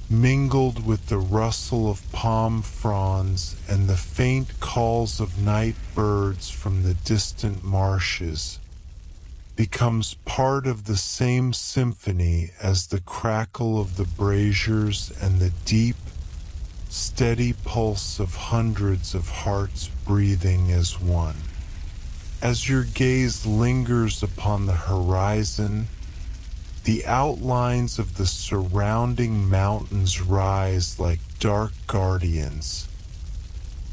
mingled with the rustle of palm fronds and the faint calls of night birds from the distant marshes, becomes part of the same symphony as the crackle of the braziers and the deep, steady pulse of hundreds of hearts breathing as one. As your gaze lingers upon the horizon, the outlines of the surrounding mountains rise like dark guardians,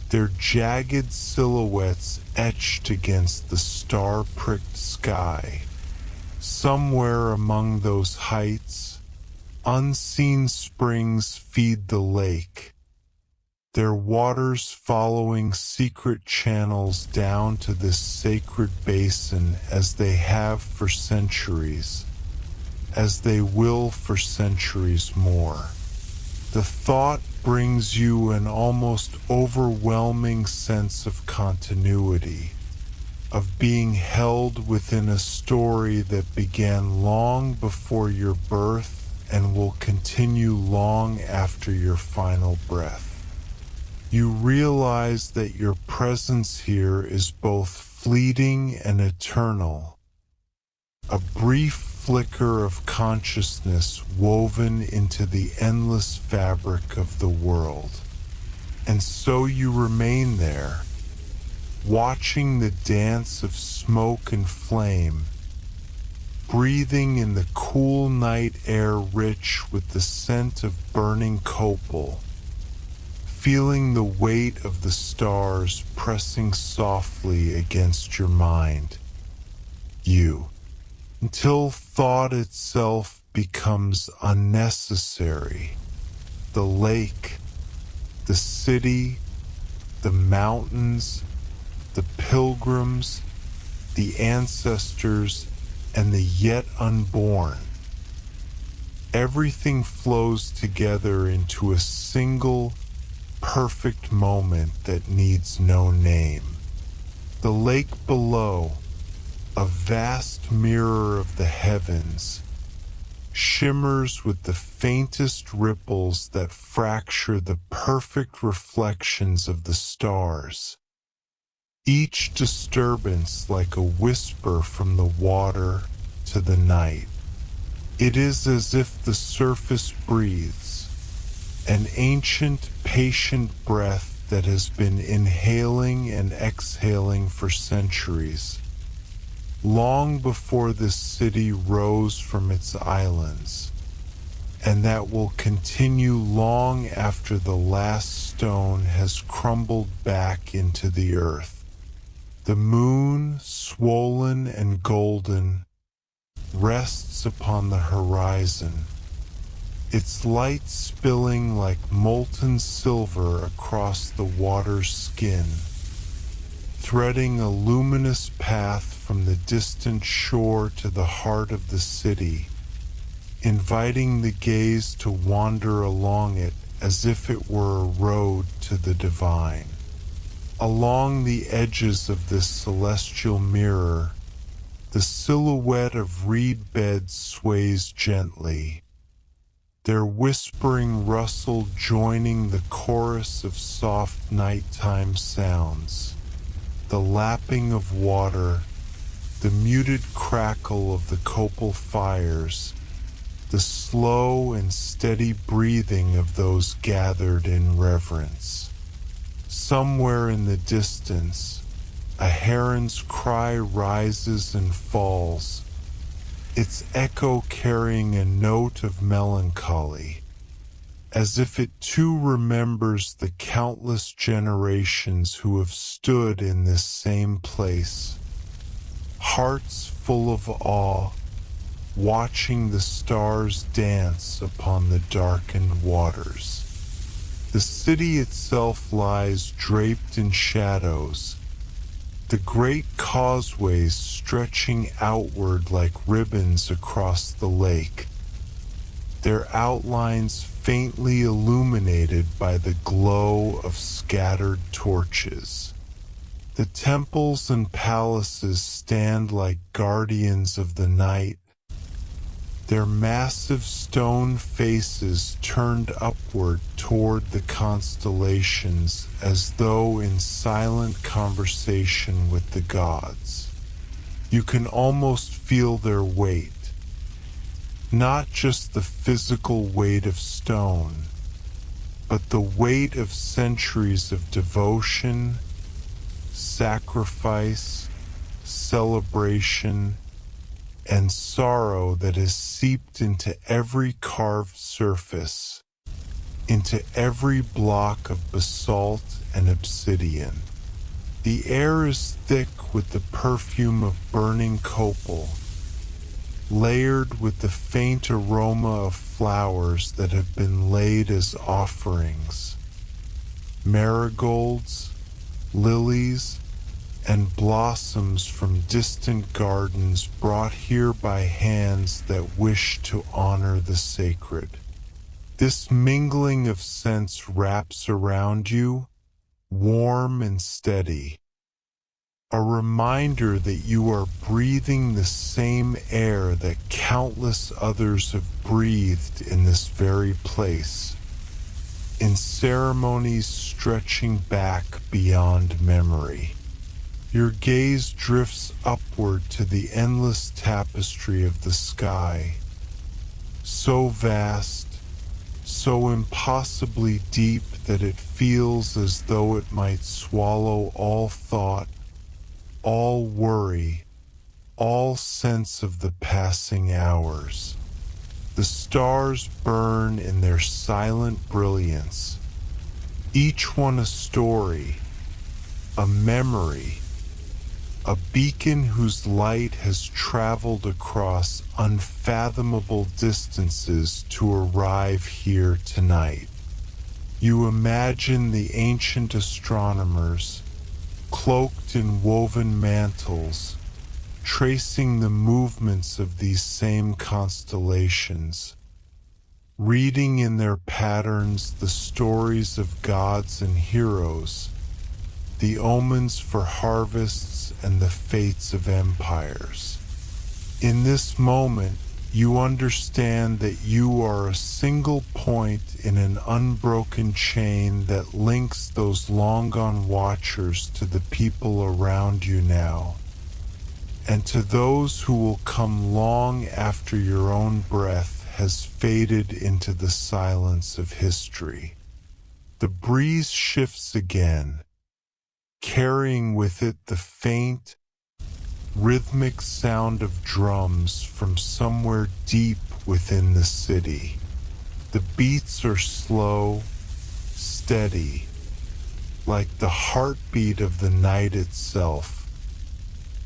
their jagged silhouettes etched against the star-pricked sky. Somewhere among those heights, unseen springs feed the lake, their waters following secret channels down to this sacred basin as they have for centuries, as they will for centuries more. The thought brings you an almost overwhelming sense of continuity, of being held within a story that began long before your birth and will continue long after your final breath. You realize that your presence here is both fleeting and eternal, a brief flicker of consciousness woven into the endless fabric of the world. And so you remain there, watching the dance of smoke and flame, breathing in the cool night air rich with the scent of burning copal, feeling the weight of the stars pressing softly against your mind. Until thought itself becomes unnecessary. The lake, the city, the mountains, the pilgrims, the ancestors, and the yet unborn. Everything flows together into a single, perfect moment that needs no name. The lake below, a vast mirror of the heavens, shimmers with the faintest ripples that fracture the perfect reflections of the stars. Each disturbance like a whisper from the water to the night. It is as if the surface breathes, an ancient, patient breath that has been inhaling and exhaling for centuries, long before this city rose from its islands, and that will continue long after the last stone has crumbled back into the earth. The moon, swollen and golden, rests upon the horizon, its light spilling like molten silver across the water's skin, threading a luminous path from the distant shore to the heart of the city, inviting the gaze to wander along it as if it were a road to the divine. Along the edges of this celestial mirror, the silhouette of reed beds sways gently, their whispering rustle joining the chorus of soft nighttime sounds, the lapping of water, the muted crackle of the copal fires, the slow and steady breathing of those gathered in reverence. Somewhere in the distance, a heron's cry rises and falls, its echo carrying a note of melancholy, as if it too remembers the countless generations who have stood in this same place, hearts full of awe, watching the stars dance upon the darkened waters. The city itself lies draped in shadows, the great causeways stretching outward like ribbons across the lake, their outlines faintly illuminated by the glow of scattered torches. The temples and palaces stand like guardians of the night, their massive stone faces turned upward toward the constellations as though in silent conversation with the gods. You can almost feel their weight, not just the physical weight of stone, but the weight of centuries of devotion, sacrifice, celebration, and sorrow that is seeped into every carved surface, into every block of basalt and obsidian. The air is thick with the perfume of burning copal, layered with the faint aroma of flowers that have been laid as offerings. Marigolds, lilies, and blossoms from distant gardens brought here by hands that wish to honor the sacred. This mingling of scents wraps around you, warm and steady, a reminder that you are breathing the same air that countless others have breathed in this very place, in ceremonies stretching back beyond memory. Your gaze drifts upward to the endless tapestry of the sky, so vast, so impossibly deep that it feels as though it might swallow all thought, all worry, all sense of the passing hours. The stars burn in their silent brilliance, each one a story, a memory, a beacon whose light has traveled across unfathomable distances to arrive here tonight. You imagine the ancient astronomers, cloaked in woven mantles, tracing the movements of these same constellations, reading in their patterns the stories of gods and heroes, the omens for harvests and the fates of empires. In this moment, You understand that you are a single point in an unbroken chain that links those long-gone watchers to the people around you now, and to those who will come long after your own breath has faded into the silence of history. The breeze shifts again, carrying with it the faint, rhythmic sound of drums from somewhere deep within the city. The beats are slow, steady, like the heartbeat of the night itself,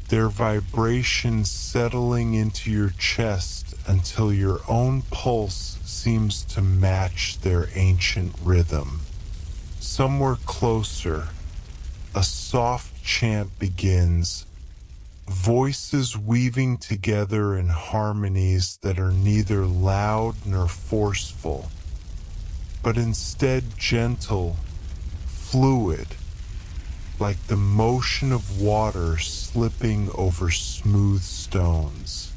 their vibrations settling into your chest until your own pulse seems to match their ancient rhythm. Somewhere closer, a soft chant begins, voices weaving together in harmonies that are neither loud nor forceful, but instead gentle, fluid, like the motion of water slipping over smooth stones.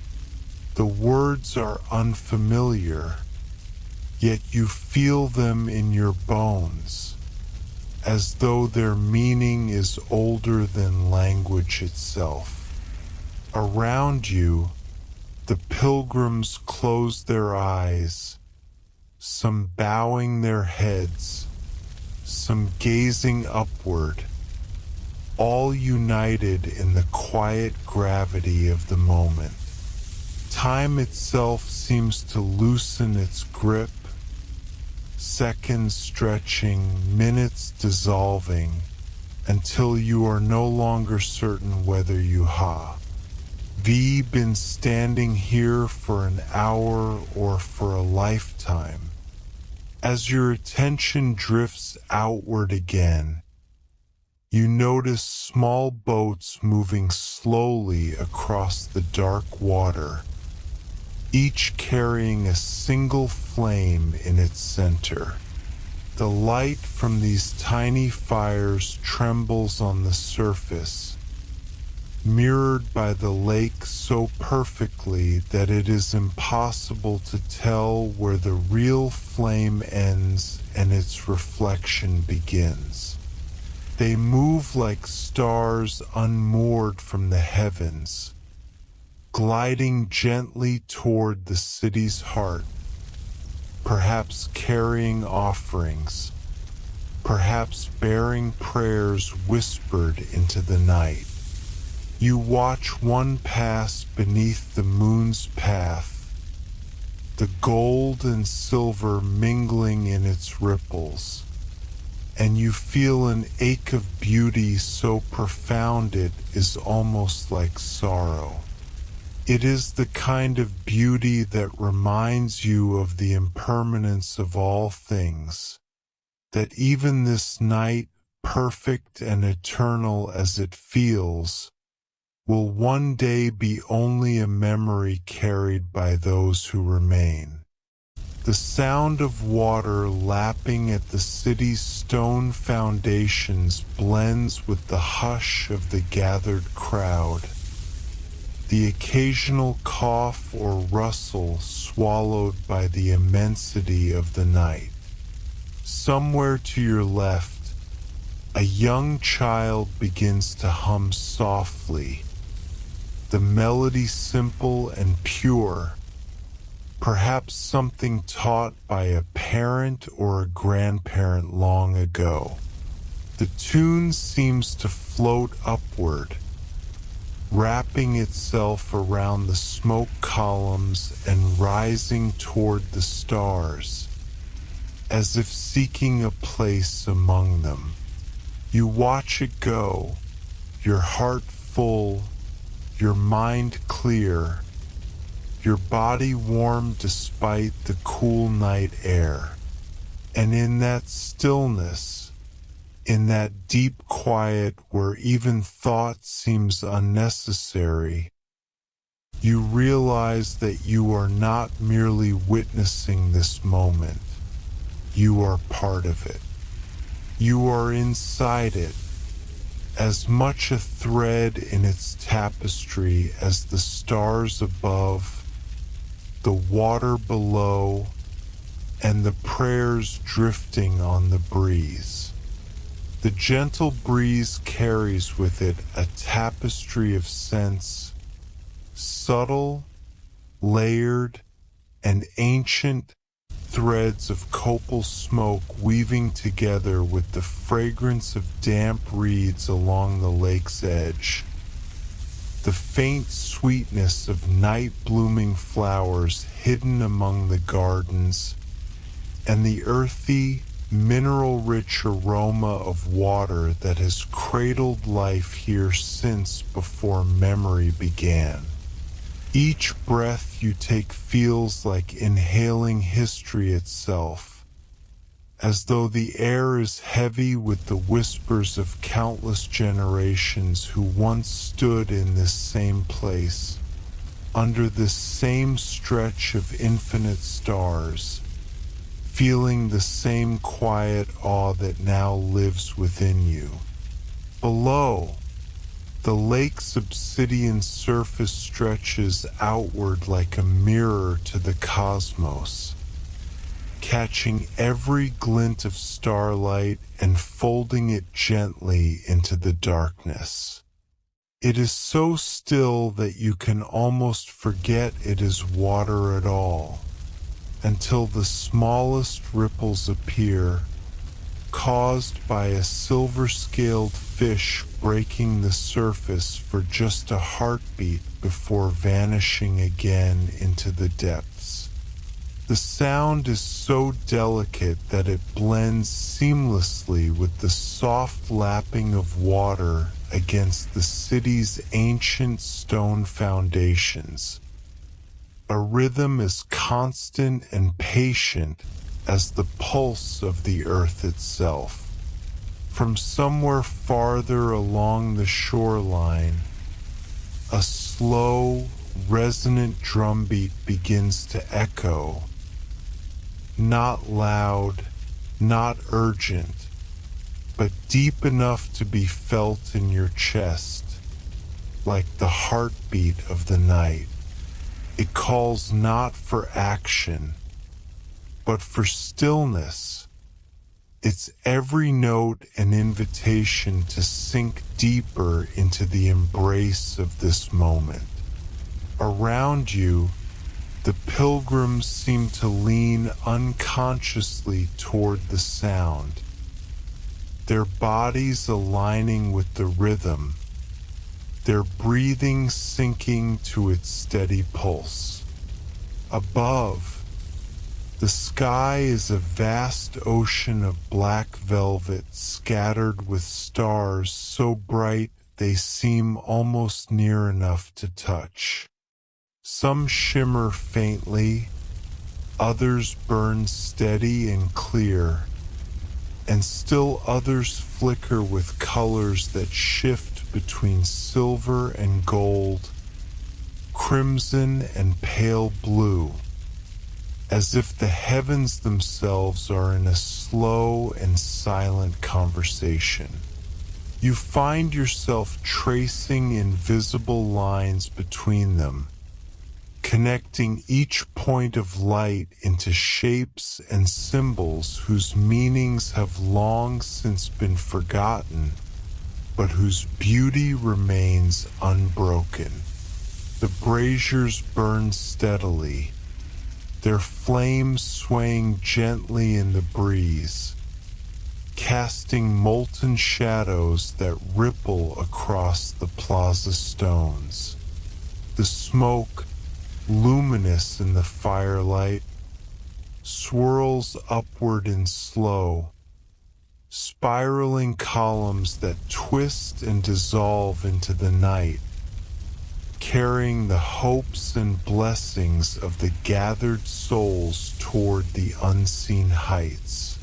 The words are unfamiliar, yet you feel them in your bones, as though their meaning is older than language itself. Around you, the pilgrims close their eyes, some bowing their heads, some gazing upward, all united in the quiet gravity of the moment. Time itself seems to loosen its grip, seconds stretching, minutes dissolving, until you are no longer certain whether you have been standing here for an hour or for a lifetime. As your attention drifts outward again, you notice small boats moving slowly across the dark water, each carrying a single flame in its center. The light from these tiny fires trembles on the surface, mirrored by the lake so perfectly that it is impossible to tell where the real flame ends and its reflection begins. They move like stars unmoored from the heavens, gliding gently toward the city's heart, perhaps carrying offerings, perhaps bearing prayers whispered into the night. You watch one pass beneath the moon's path, the gold and silver mingling in its ripples, and you feel an ache of beauty so profound it is almost like sorrow. It is the kind of beauty that reminds you of the impermanence of all things, that even this night, perfect and eternal as it feels, will one day be only a memory carried by those who remain. The sound of water lapping at the city's stone foundations blends with the hush of the gathered crowd, the occasional cough or rustle swallowed by the immensity of the night. Somewhere to your left, a young child begins to hum softly, the melody simple and pure, perhaps something taught by a parent or a grandparent long ago. The tune seems to float upward, wrapping itself around the smoke columns and rising toward the stars, as if seeking a place among them. You watch it go, your heart full, your mind clear, your body warm despite the cool night air. And in that stillness, in that deep quiet where even thought seems unnecessary, you realize that you are not merely witnessing this moment, you are part of it. You are inside it, as much a thread in its tapestry as the stars above, the water below, and the prayers drifting on the breeze. The gentle breeze carries with it a tapestry of scents, subtle, layered, and ancient threads of copal smoke weaving together with the fragrance of damp reeds along the lake's edge. The faint sweetness of night-blooming flowers hidden among the gardens, and the earthy, mineral-rich aroma of water that has cradled life here since before memory began. Each breath you take feels like inhaling history itself, as though the air is heavy with the whispers of countless generations who once stood in this same place, under this same stretch of infinite stars, feeling the same quiet awe that now lives within you. Below, the lake's obsidian surface stretches outward like a mirror to the cosmos, catching every glint of starlight and folding it gently into the darkness. It is so still that you can almost forget it is water at all, until the smallest ripples appear, caused by a silver-scaled fish breaking the surface for just a heartbeat before vanishing again into the depths. The sound is so delicate that it blends seamlessly with the soft lapping of water against the city's ancient stone foundations, a rhythm as constant and patient as the pulse of the earth itself. From somewhere farther along the shoreline, a slow, resonant drumbeat begins to echo, not loud, not urgent, but deep enough to be felt in your chest, like the heartbeat of the night. It calls not for action, but for stillness. Its every note an invitation to sink deeper into the embrace of this moment. Around you, the pilgrims seem to lean unconsciously toward the sound, their bodies aligning with the rhythm, their breathing sinking to its steady pulse. Above, the sky is a vast ocean of black velvet scattered with stars so bright they seem almost near enough to touch. Some shimmer faintly, others burn steady and clear, and still others flicker with colors that shift between silver and gold, crimson and pale blue, as if the heavens themselves are in a slow and silent conversation. You find yourself tracing invisible lines between them, connecting each point of light into shapes and symbols whose meanings have long since been forgotten, but whose beauty remains unbroken. The braziers burn steadily, their flames swaying gently in the breeze, casting molten shadows that ripple across the plaza stones. The smoke, luminous in the firelight, swirls upward in slow, spiraling columns that twist and dissolve into the night, carrying the hopes and blessings of the gathered souls toward the unseen heights.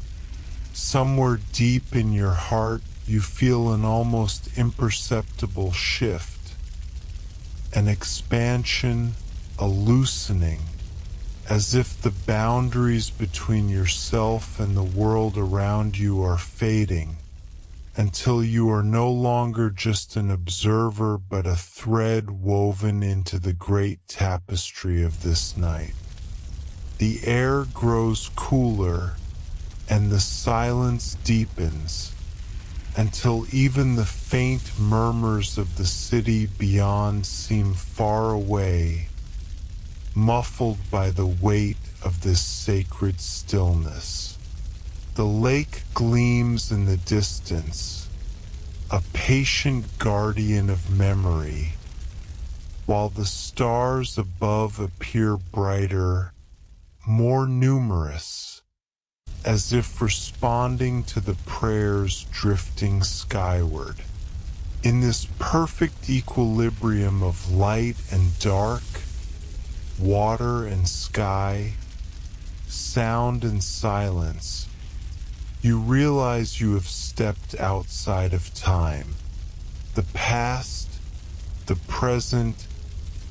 Somewhere deep in your heart, you feel an almost imperceptible shift, an expansion, a loosening, as if the boundaries between yourself and the world around you are fading, until you are no longer just an observer but a thread woven into the great tapestry of this night. The air grows cooler and the silence deepens until even the faint murmurs of the city beyond seem far away, muffled by the weight of this sacred stillness. The lake gleams in the distance, a patient guardian of memory, while the stars above appear brighter, more numerous, as if responding to the prayers drifting skyward. In this perfect equilibrium of light and dark, water and sky, sound and silence, you realize you have stepped outside of time. The past, the present,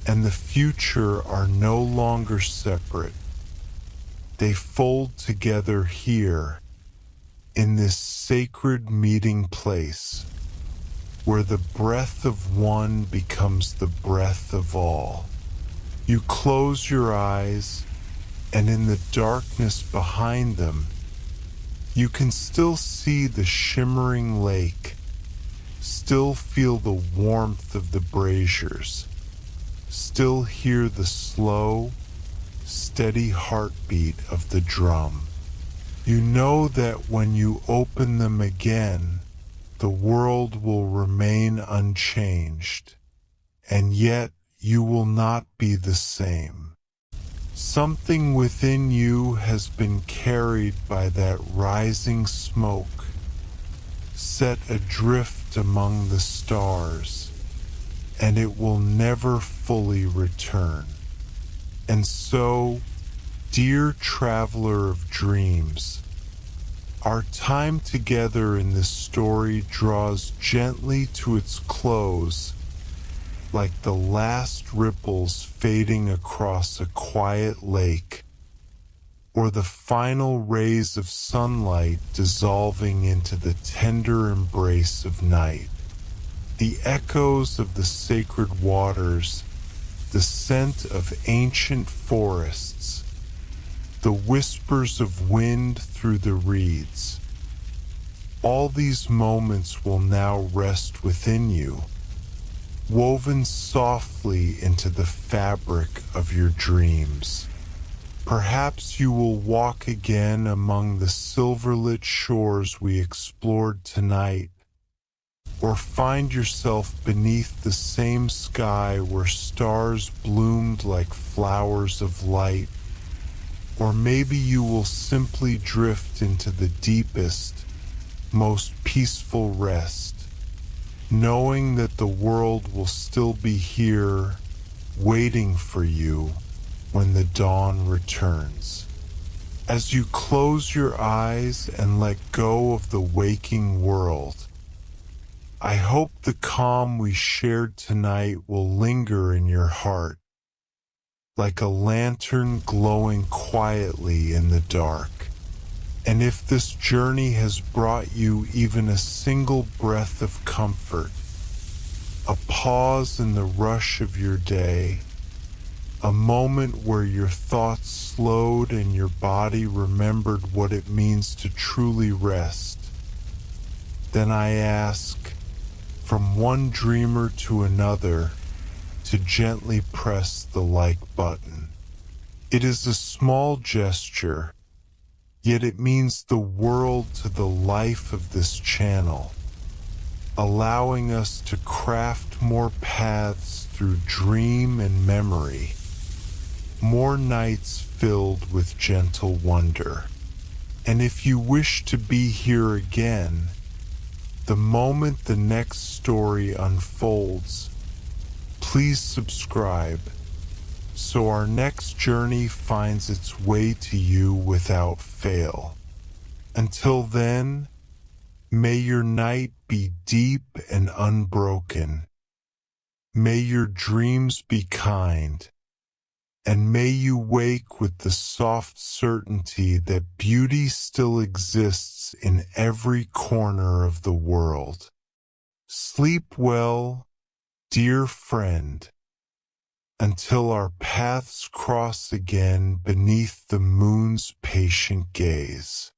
and the future are no longer separate. They fold together here, in this sacred meeting place, where the breath of one becomes the breath of all. You close your eyes, and in the darkness behind them, you can still see the shimmering lake, still feel the warmth of the braziers, still hear the slow, steady heartbeat of the drum. You know that when you open them again, the world will remain unchanged, and yet you will not be the same. Something within you has been carried by that rising smoke, set adrift among the stars, and it will never fully return. And so, dear traveler of dreams, our time together in this story draws gently to its close, like the last ripples fading across a quiet lake, or the final rays of sunlight dissolving into the tender embrace of night. The echoes of the sacred waters, the scent of ancient forests, the whispers of wind through the reeds. All these moments will now rest within you, woven softly into the fabric of your dreams. Perhaps you will walk again among the silver-lit shores we explored tonight, or find yourself beneath the same sky where stars bloomed like flowers of light. Or maybe you will simply drift into the deepest, most peaceful rest, knowing that the world will still be here, waiting for you when the dawn returns. As you close your eyes and let go of the waking world, I hope the calm we shared tonight will linger in your heart, like a lantern glowing quietly in the dark. And if this journey has brought you even a single breath of comfort, a pause in the rush of your day, a moment where your thoughts slowed and your body remembered what it means to truly rest, then I ask, from one dreamer to another, to gently press the like button. It is a small gesture, yet it means the world to the life of this channel, allowing us to craft more paths through dream and memory, more nights filled with gentle wonder. And if you wish to be here again, the moment the next story unfolds, please subscribe so our next journey finds its way to you without fail. Until then, may your night be deep and unbroken. May your dreams be kind, and may you wake with the soft certainty that beauty still exists in every corner of the world. Sleep well, dear friend, until our paths cross again beneath the moon's patient gaze.